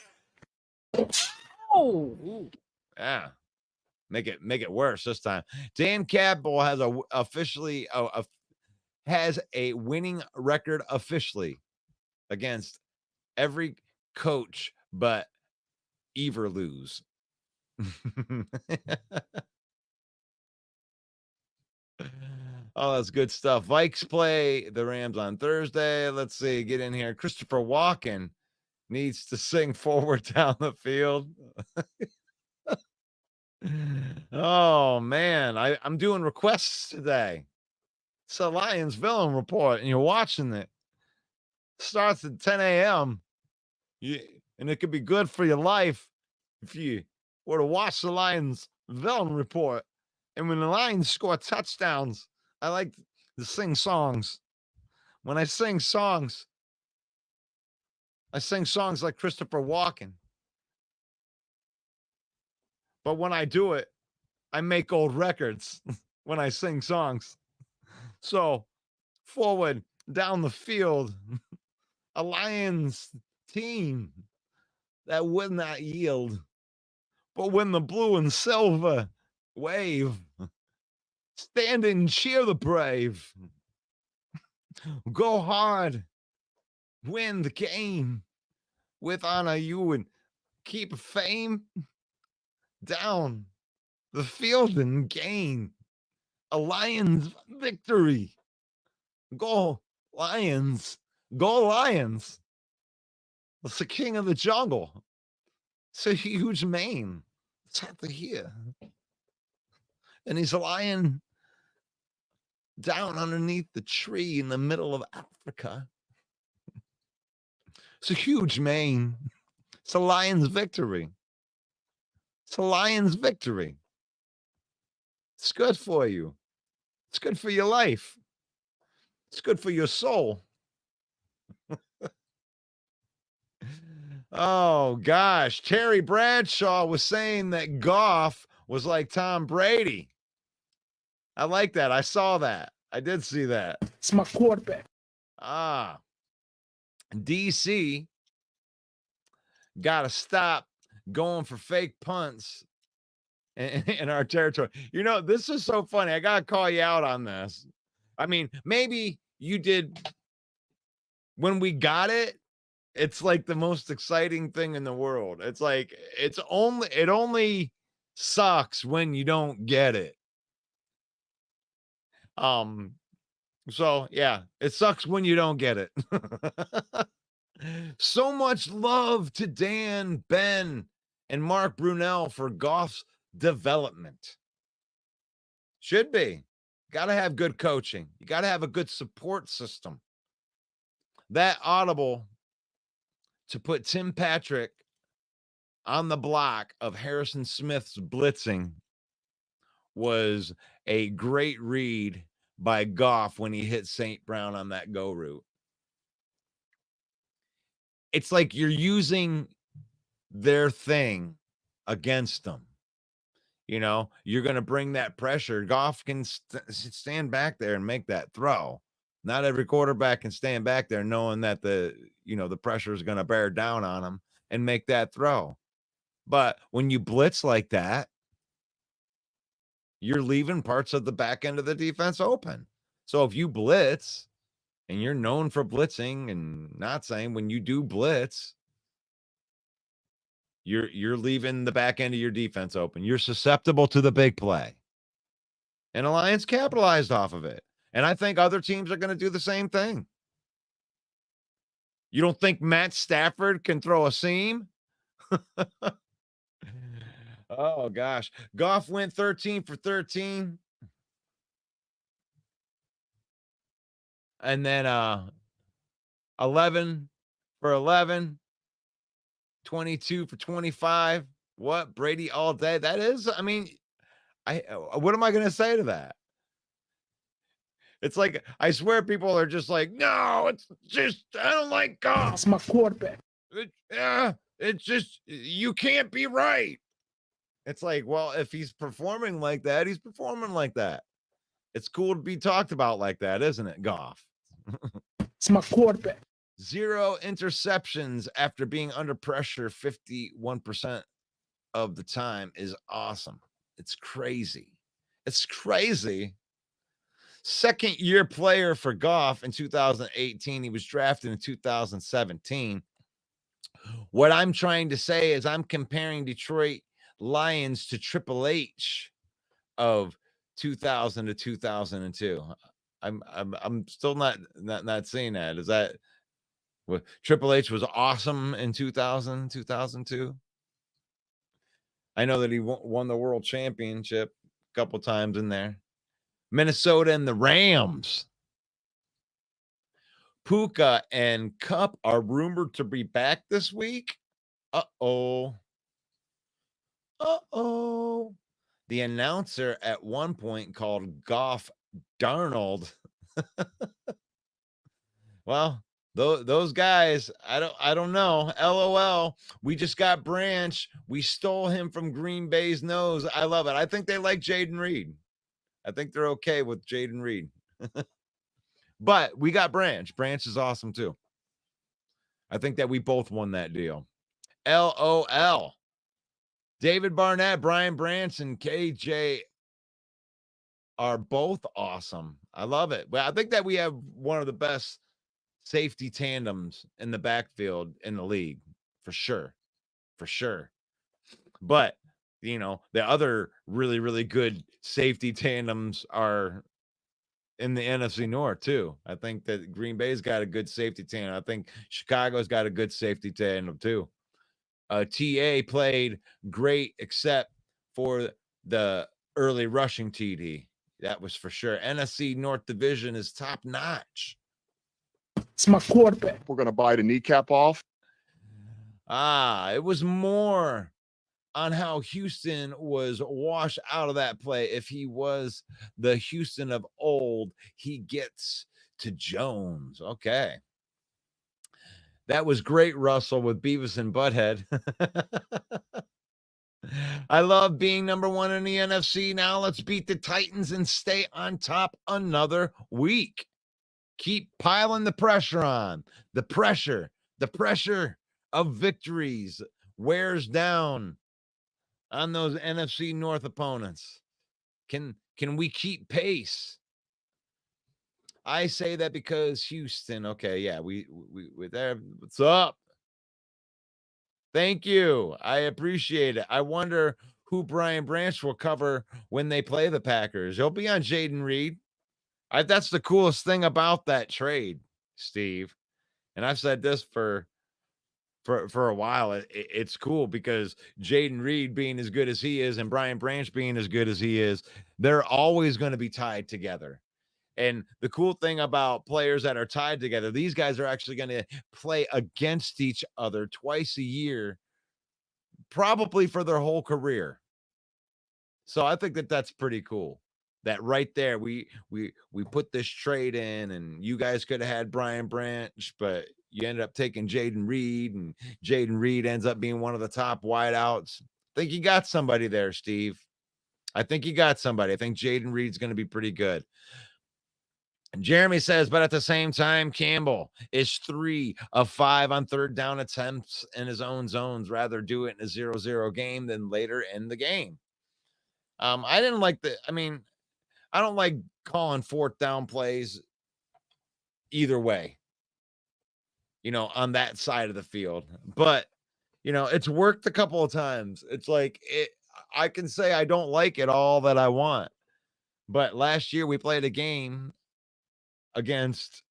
Oh, yeah. Make it worse this time. Dan Campbell has has a winning record officially against every coach but Everlose. Oh, that's good stuff. Vikes play the Rams on Thursday. Let's see. Get in here. Christopher Walken needs to sing forward down the field. Oh man, I'm doing requests today. It's a Lions Villain Report, and you're watching it. Starts at 10 a.m. And it could be good for your life if you were to watch the Lions Villain Report. And when the Lions score touchdowns, I like to sing songs. When I sing songs like Christopher Walken. But when I do it, I make old records when I sing songs. So forward down the field, a Lions team that would not yield. But when the blue and silver wave, stand and cheer the brave. Go hard, win the game with honor, you and keep fame down the field and gain a Lions victory. Go Lions, go Lions. It's the king of the jungle. It's a huge mane. It's out to here. And he's lying down underneath the tree in the middle of Africa. It's a huge mane. It's a Lion's victory. It's a Lion's victory. It's good for you. It's good for your life. It's good for your soul. Oh, gosh. Terry Bradshaw was saying that Goff was like Tom Brady. I like that. I saw that. I did see that. It's my quarterback. DC got to stop going for fake punts in our territory. You know, this is so funny. I got to call you out on this. I mean, maybe you did when we got it. It's like the most exciting thing in the world. It's like it only sucks when you don't get it. So yeah, it sucks when you don't get it. So much love to Dan, Ben, and Mark Brunell for Goff's development. Should be. Got to have good coaching. You got to have a good support system. That audible to put Tim Patrick on the block of Harrison Smith's blitzing was a great read by Goff when he hit St. Brown on that go route. It's like you're using their thing against them. You know, you're going to bring that pressure. Goff can stand back there and make that throw. Not every quarterback can stand back there knowing that the pressure is going to bear down on them and make that throw. But when you blitz like that, you're leaving parts of the back end of the defense open. So if you blitz, and you're known for blitzing, and not saying when you do blitz, you're leaving the back end of your defense open. You're susceptible to the big play. And Alliance capitalized off of it. And I think other teams are going to do the same thing. You don't think Matt Stafford can throw a seam? Oh, gosh. Goff went 13 for 13. And then 11 for 11. 22 for 25. What? Brady all day? That is, I mean, what am I going to say to that? It's like, I swear people are just like, no, it's just, I don't like Goff. It's my quarterback. It's just, you can't be right. It's like, well, if he's performing like that, he's performing like that. It's cool to be talked about like that, isn't it, Goff? It's my quarterback. 0 interceptions after being under pressure 51% of the time is awesome. It's crazy. It's crazy. Second-year player for Goff in 2018. He was drafted in 2017. What I'm trying to say is I'm comparing Detroit Lions to Triple H of 2000 to 2002. I'm still not seeing that. Is that Triple H was awesome in 2000, 2002. I know that he won the world championship a couple times in there. Minnesota and the Rams. Puka and Cup are rumored to be back this week. Uh-oh. Uh-oh. The announcer at one point called Goff Darnold. Well, those guys, I don't know. LOL. We just got Branch. We stole him from Green Bay's nose. I love it. I think they like Jaden Reed. I think they're okay with Jaden Reed. But we got Branch. Branch is awesome too. I think that we both won that deal. LOL. David Barnett, Brian Branch, and KJ are both awesome. I love it. Well, I think that we have one of the best safety tandems in the backfield in the league, for sure. For sure. But, you know, the other really, really good safety tandems are in the NFC North, too. I think that Green Bay's got a good safety tandem. I think Chicago's got a good safety tandem, too. TA played great except for the early rushing TD. That was for sure. NFC North Division is top notch. It's my quarterback. We're going to bite a kneecap off. It was more on how Houston was washed out of that play. If he was the Houston of old, he gets to Jones. Okay. That was great, Russell, with Beavis and Butthead. I love being number one in the NFC. Now let's beat the Titans and stay on top another week. Keep piling the pressure on. The pressure of victories wears down on those NFC North opponents. Can we keep pace? I say that because Houston. Okay, yeah, we're there. What's up? Thank you. I appreciate it. I wonder who Brian Branch will cover when they play the Packers. He'll be on Jaden Reed. That's the coolest thing about that trade, Steve. And I've said this for a while. It's cool because Jaden Reed being as good as he is and Brian Branch being as good as he is, they're always going to be tied together. And the cool thing about players that are tied together, these guys are actually going to play against each other twice a year, probably for their whole career. So I think that that's pretty cool. That right there, we put this trade in, and you guys could have had Brian Branch, but you ended up taking Jaden Reed, and Jaden Reed ends up being one of the top wideouts. I think you got somebody there, Steve. I think you got somebody. I think Jaden Reed's going to be pretty good. And Jeremy says, but at the same time, Campbell is 3 of 5 on third down attempts in his own zones. Rather do it in a 0-0 game than later in the game. I didn't like I don't like calling fourth down plays either way, you know, on that side of the field. But, you know, it's worked a couple of times. It's like I can say I don't like it all that I want. But last year we played a game against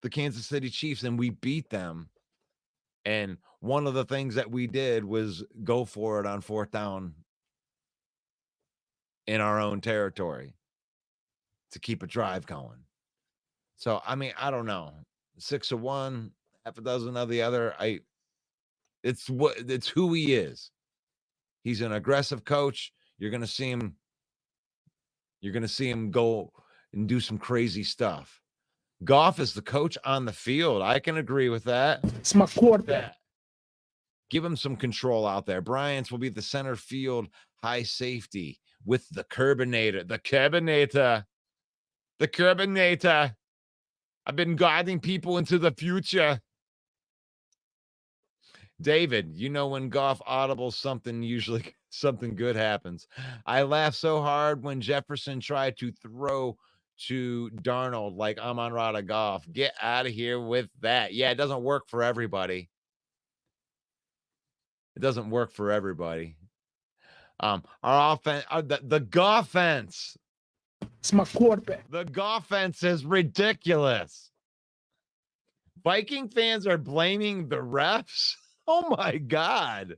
the Kansas City Chiefs and we beat them. And one of the things that we did was go for it on fourth down in our own territory to keep a drive going. So, I mean, I don't know. 6 of one, half a dozen of the other. It's who he is. He's an aggressive coach. You're going to see him go and do some crazy stuff. Goff is the coach on the field. I can agree with that. It's my quarterback. Give him some control out there. Bryant's will be the center field high safety with the Curbinator. The Curbinator. I've been guiding people into the future. David, you know when Goff audibles something, usually something good happens. I laughed so hard when Jefferson tried to throw to Darnold like Amon-Ra Goff. Get out of here with that. Yeah, it doesn't work for everybody. It doesn't work for everybody. Our offense, the Goffense. It's my quarterback. The Goffense is ridiculous. Viking fans are blaming the refs. Oh my God.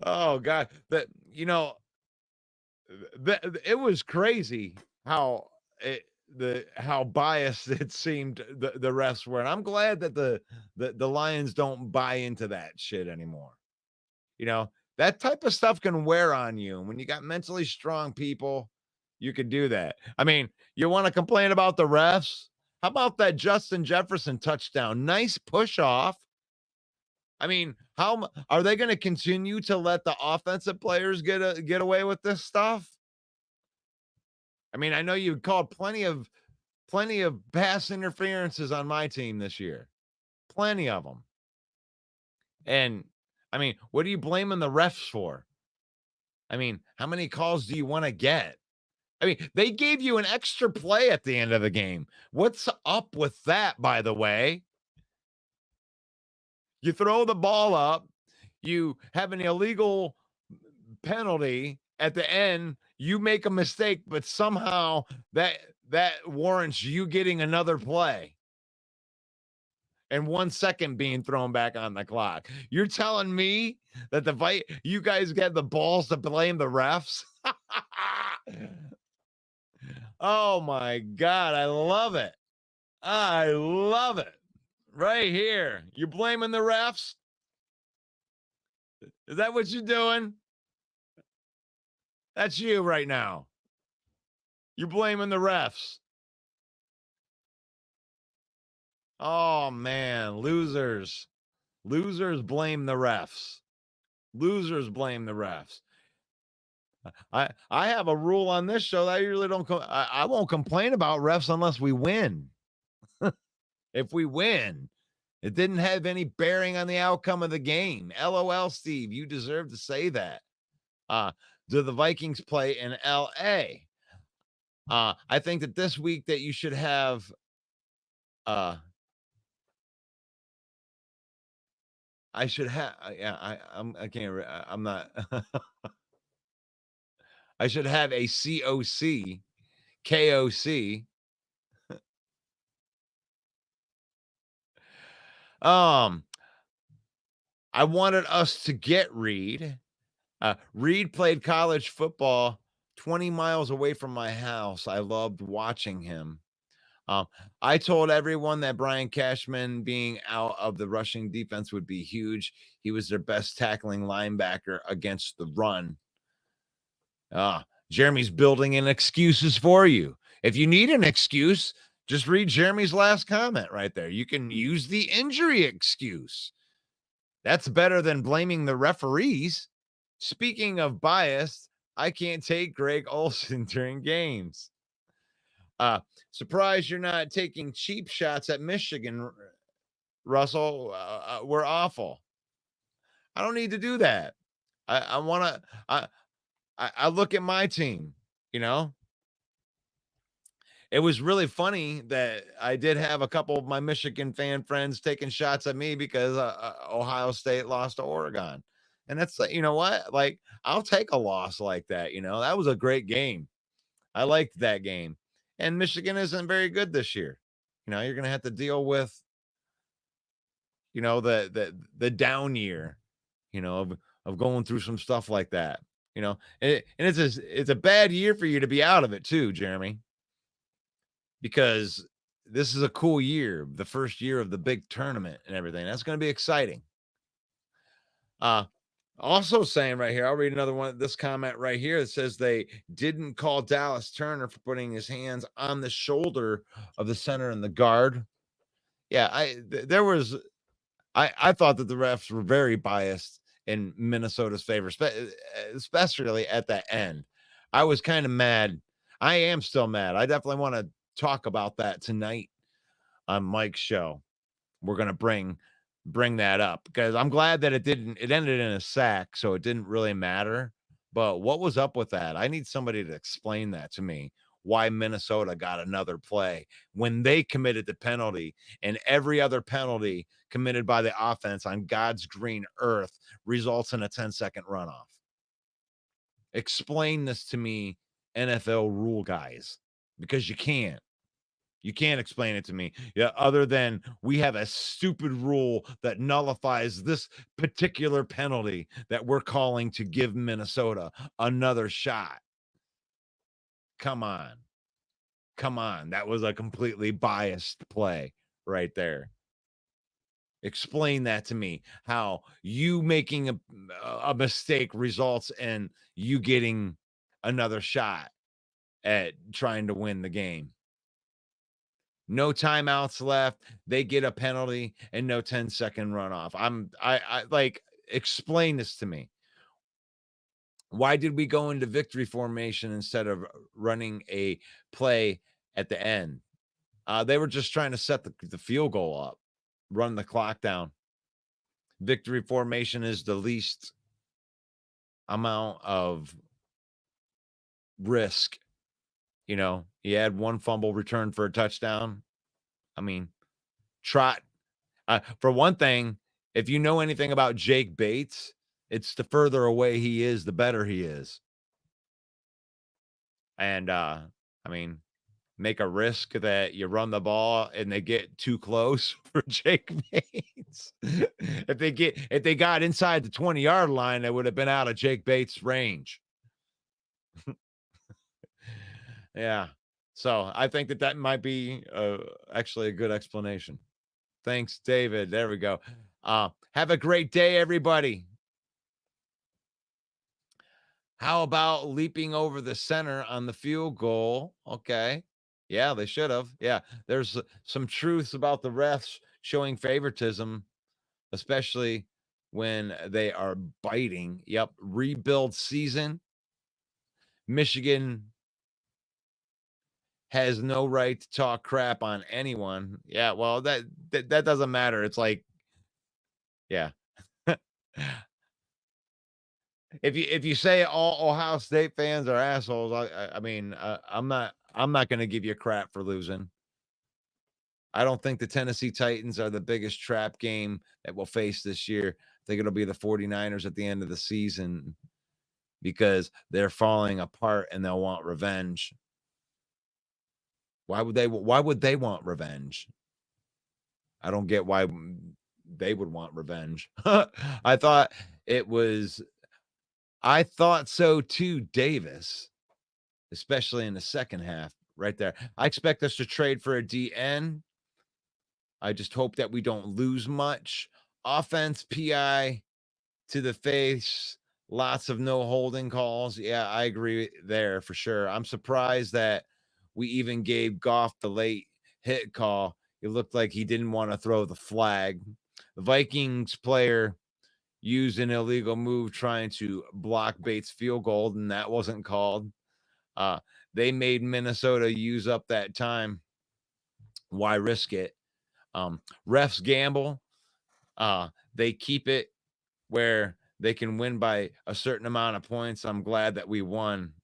Oh God. That, it was crazy how how biased it seemed the refs were. And I'm glad that the Lions don't buy into that shit anymore. That type of stuff can wear on you. And when you got mentally strong people, you can do that. I mean, you want to complain about the refs? How about that Justin Jefferson touchdown? Nice push off. I mean, how are they going to continue to let the offensive players get away with this stuff? I mean, I know you called plenty of pass interferences on my team this year. Plenty of them. And I mean, what are you blaming the refs for? I mean, how many calls do you want to get? I mean, they gave you an extra play at the end of the game. What's up with that, by the way? You throw the ball up, you have an illegal penalty at the end, you make a mistake, but somehow that warrants you getting another play. And 1 second being thrown back on the clock. You're telling me that you guys get the balls to blame the refs? Oh my God, I love it. I love it. Right here. You blaming the refs? Is that what you're doing? That's you right now. You're blaming the refs. Oh man, losers. Losers blame the refs. Losers blame the refs. I have a rule on this show that I usually don't I won't complain about refs unless we win. If we win, it didn't have any bearing on the outcome of the game. LOL, Steve, you deserve to say that. Do the Vikings play in LA? I think that this week that you should have I should have yeah, I can't I'm not I should have a KOC. I wanted us to get Reed. Reed played college football 20 miles away from my house. I loved watching him. I told everyone that Brian Cashman being out of the rushing defense would be huge. He was their best tackling linebacker against the run. Jeremy's building in excuses for you. If you need an excuse, just read Jeremy's last comment right there. You can use the injury excuse. That's better than blaming the referees. Speaking of bias, I can't take Greg Olsen during games. Surprised you're not taking cheap shots at Michigan, Russell. We're awful. I don't need to do that. I want to. I look at my team. It was really funny that I did have a couple of my Michigan fan friends taking shots at me because Ohio State lost to Oregon. And that's, you know what? Like, I'll take a loss like that. That was a great game. I liked that game. And Michigan isn't very good this year. You're going to have to deal with, the down year, of going through some stuff like that, and it's a bad year for you to be out of it too, Jeremy, because this is a cool year, the first year of the big tournament and everything. That's going to be exciting. Also saying right here, I'll read another one. This comment right here that says they didn't call Dallas Turner for putting his hands on the shoulder of the center and the guard. Yeah, I thought that the refs were very biased in Minnesota's favor, especially at that end. I was kind of mad. I am still mad. I definitely want to talk about that tonight on Mike's show. We're going to bring that up because I'm glad that it ended in a sack, so it didn't really matter. But what was up with that? I need somebody to explain that to me. Why Minnesota got another play when they committed the penalty, and every other penalty committed by the offense on God's green earth results in a 10-second runoff. Explain this to me, NFL rule guys, because you can't. You can't explain it to me. Yeah, other than we have a stupid rule that nullifies this particular penalty that we're calling to give Minnesota another shot. Come on. Come on. That was a completely biased play right there. Explain that to me, how you making a mistake results in you getting another shot at trying to win the game. No timeouts left. They get a penalty and no 10-second runoff. I like, explain this to me. Why did we go into victory formation instead of running a play at the end? They were just trying to set the field goal up, run the clock down. Victory formation is the least amount of risk. You know, you had one fumble return for a touchdown. I mean, trot. For one thing, if you know anything about Jake Bates, it's the further away he is, the better he is. And I mean, make a risk that you run the ball and they get too close for Jake Bates. If they got inside the 20-yard line, they would have been out of Jake Bates' range. Yeah. So I think that might be actually a good explanation. Thanks, David. There we go. Have a great day, everybody. How about leaping over the center on the field goal? Okay. Yeah, they should have. Yeah, there's some truths about the refs showing favoritism, especially when they are biting. Yep, rebuild season. Michigan has no right to talk crap on anyone. Yeah, well, that doesn't matter. It's like, yeah. If you say all Ohio State fans are assholes, I mean, I'm not going to give you crap for losing. I don't think the Tennessee Titans are the biggest trap game that we'll face this year. I think it'll be the 49ers at the end of the season because they're falling apart and they'll want revenge. Why would they want revenge? I don't get why they would want revenge. I thought so too, Davis, especially in the second half right there. I expect us to trade for a DN. I just hope that we don't lose much. Offense, PI to the face, lots of no holding calls. Yeah, I agree there for sure. I'm surprised that we even gave Goff the late hit call. It looked like he didn't want to throw the flag. The Vikings player used an illegal move trying to block Bates' field goal, and that wasn't called. They made Minnesota use up that time. Why risk it? Refs gamble. They keep it where they can win by a certain amount of points. I'm glad that we won.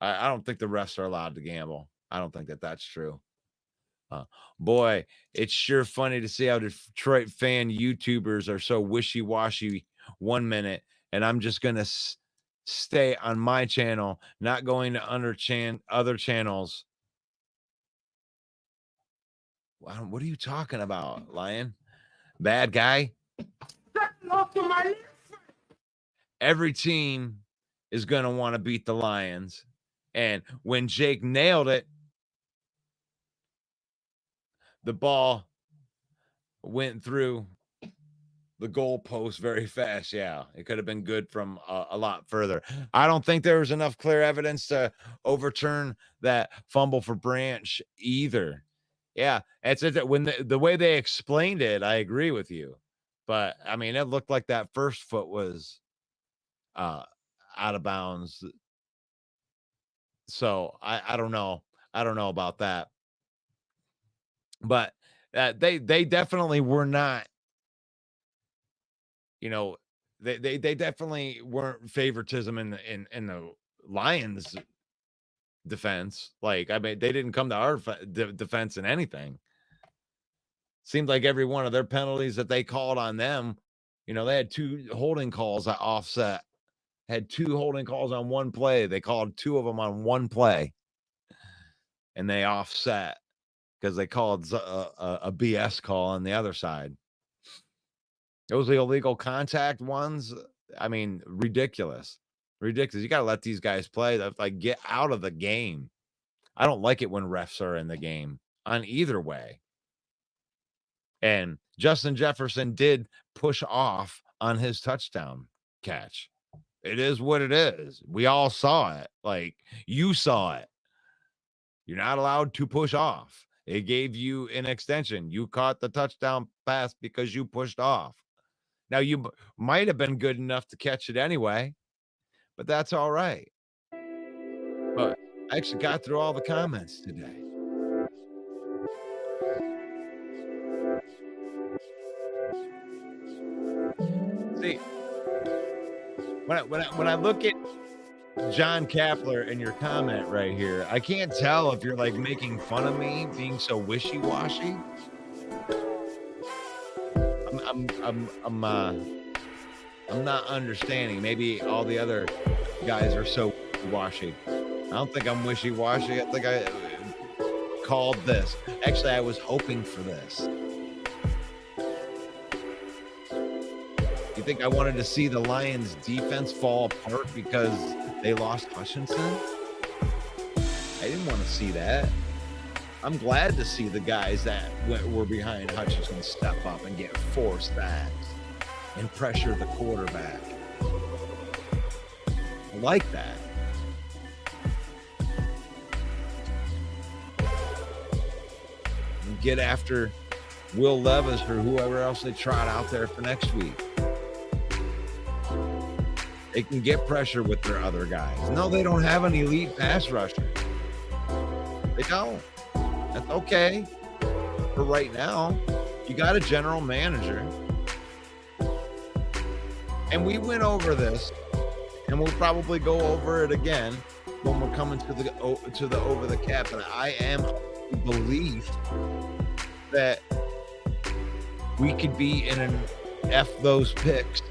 I don't think the refs are allowed to gamble. I don't think that that's true. Boy, it's sure funny to see how Detroit fan YouTubers are so wishy-washy 1 minute, and I'm just going to stay on my channel, not going to other channels. What are you talking about, Lion? Bad guy? Every team is going to want to beat the Lions. And when Jake nailed it, the ball went through the goalpost very fast. Yeah, it could have been good from a lot further. I don't think there was enough clear evidence to overturn that fumble for Branch either. Yeah, it's when the way they explained it, I agree with you. But I mean, it looked like that first foot was out of bounds. So I don't know. I don't know about that. But they definitely were not, you know, they definitely weren't favoritism in the Lions defense. Like, I mean, they didn't come to our defense in anything. Seemed like every one of their penalties that they called on them, you know, they had 2 holding calls at offset. Had 2 holding calls on one play. They called 2 of them on one play. and they offset because they called a BS call on the other side. Those illegal contact ones, I mean, ridiculous. Ridiculous. You got to let these guys play. Like, get out of the game. I don't like it when refs are in the game on either way. And Justin Jefferson did push off on his touchdown catch. It is what it is. We all saw it. Like, you saw it. You're not allowed to push off. It gave you an extension. You caught the touchdown pass because you pushed off. Now, you might have been good enough to catch it anyway, but that's all right. But I actually got through all the comments today. See, when I look at John Kapler in your comment right here, I can't tell if you're like making fun of me being so wishy-washy. I'm not understanding. Maybe all the other guys are so wishy-washy. I don't think I'm wishy-washy. I think I called this. Actually, I was hoping for this. You think I wanted to see the Lions defense fall apart because they lost Hutchinson? I didn't want to see that. I'm glad to see the guys that were behind Hutchinson step up and get 4 sacks and pressure the quarterback. I like that. And get after Will Levis or whoever else they trot out there for next week. They can get pressure with their other guys. No, they don't have an elite pass rusher. They don't. That's okay for right now. You got a general manager. And we went over this, and we'll probably go over it again when we're coming to the over the cap. And I am of the belief that we could be in an F those picks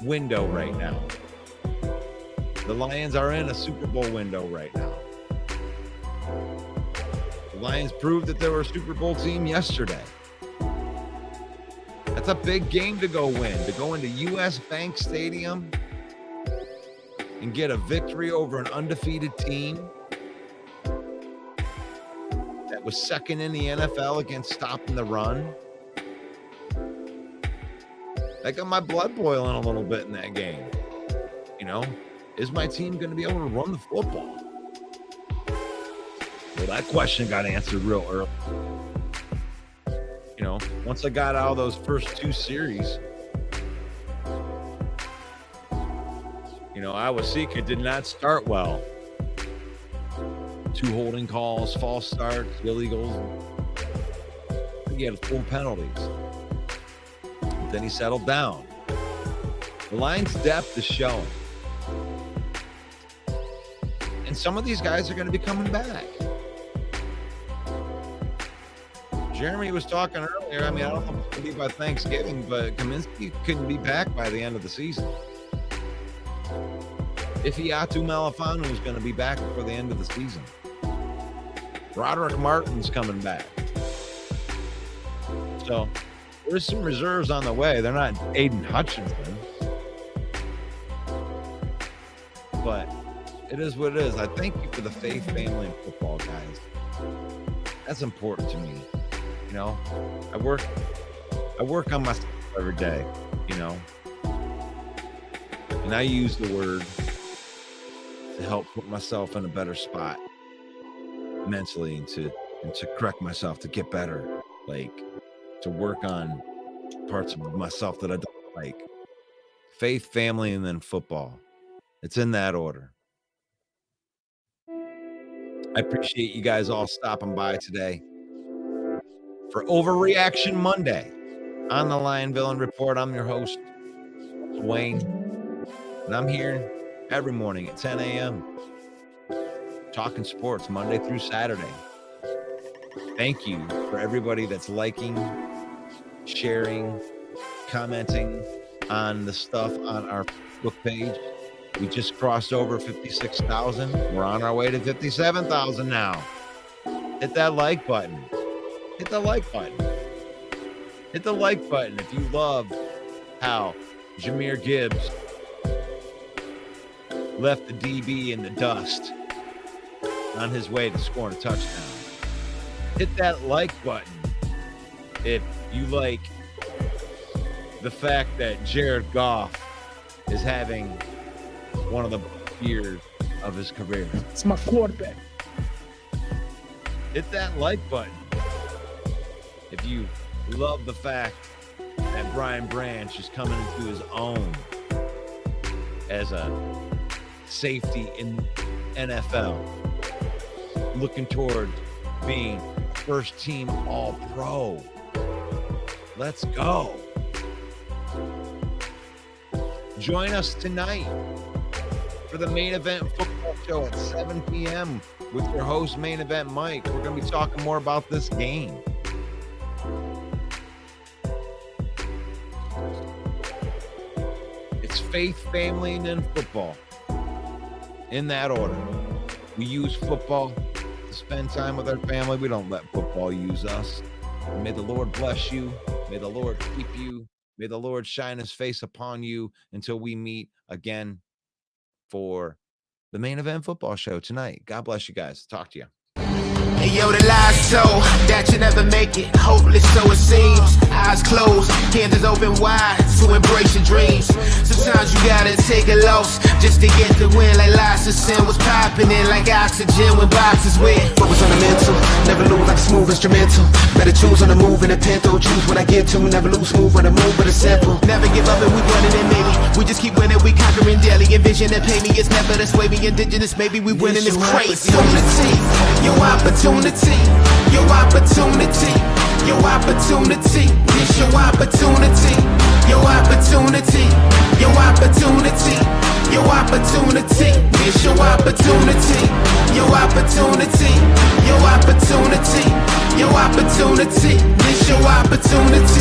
window right now. The Lions are in a Super Bowl window right now. The Lions proved that they were a Super Bowl team yesterday. That's a big game to go win, to go into US Bank Stadium and get a victory over an undefeated team that was second in the NFL against stopping the run. That got my blood boiling a little bit in that game. You know, is my team going to be able to run the football? Well, that question got answered real early. You know, once I got out of those first 2 series, you know, Iowa Seeker did not start well. 2 holding calls, false starts, illegals. He had 4 penalties. Then he settled down. The Lions' depth is showing. And some of these guys are going to be coming back. Jeremy was talking earlier. I mean, I don't know if it's going to be by Thanksgiving, but Kaminsky couldn't be back by the end of the season. Ifeatu Melifonwu is going to be back before the end of the season. Roderick Martin's coming back. So there's some reserves on the way. They're not Aiden Hutchinson. But it is what it is. I thank you for the faith, family, and football, guys. That's important to me. You know, I work on myself every day, you know. And I use the word to help put myself in a better spot mentally and to correct myself, to get better, like to work on parts of myself that I don't like. Faith, family, and then football. It's in that order. I appreciate you guys all stopping by today for Overreaction Monday on the Lion Villain Report. I'm your host, Wayne, and I'm here every morning at 10 a.m. talking sports Monday through Saturday. Thank you for everybody that's liking, sharing, commenting on the stuff on our Facebook page. We just crossed over 56,000. We're on our way to 57,000 now. Hit that like button. Hit the like button. Hit the like button if you love how Jahmyr Gibbs left the DB in the dust on his way to scoring a touchdown. Hit that like button if you like the fact that Jared Goff is having one of the years of his career. It's my quarterback. Hit that like button if you love the fact that Brian Branch is coming into his own as a safety in NFL, looking toward being first team All-Pro. Let's go. Join us tonight for the Main Event Football Show at 7 p.m. with your host, Main Event Mike. We're going to be talking more about this game. It's faith, family, and then football. In that order. We use football to spend time with our family. We don't let football use us. May the Lord bless you. May the Lord keep you. May the Lord shine his face upon you until we meet again for the Main Event Football Show tonight. God bless you guys. Talk to you. Hey, yo, the lies so that you never make it. Hopeless, so it seems. Eyes closed, hands open wide to embrace your dreams. Sometimes you gotta take a loss just to get the win. Like lots of sin was popping in like oxygen when boxes wet. Focus on the mental, never lose like smooth instrumental. Better choose on the move in a pinto. Choose what I get to, never lose smooth on the move, but it's simple. Never give up and we running it, maybe. We just keep winning, we conquering daily. Envision and pay me, it's never the sway me. Indigenous, maybe we winning is crazy. Your opportunity, your opportunity, your opportunity. This your opportunity, your opportunity, your opportunity, your opportunity. This your opportunity, your opportunity, your opportunity, your opportunity. This your opportunity.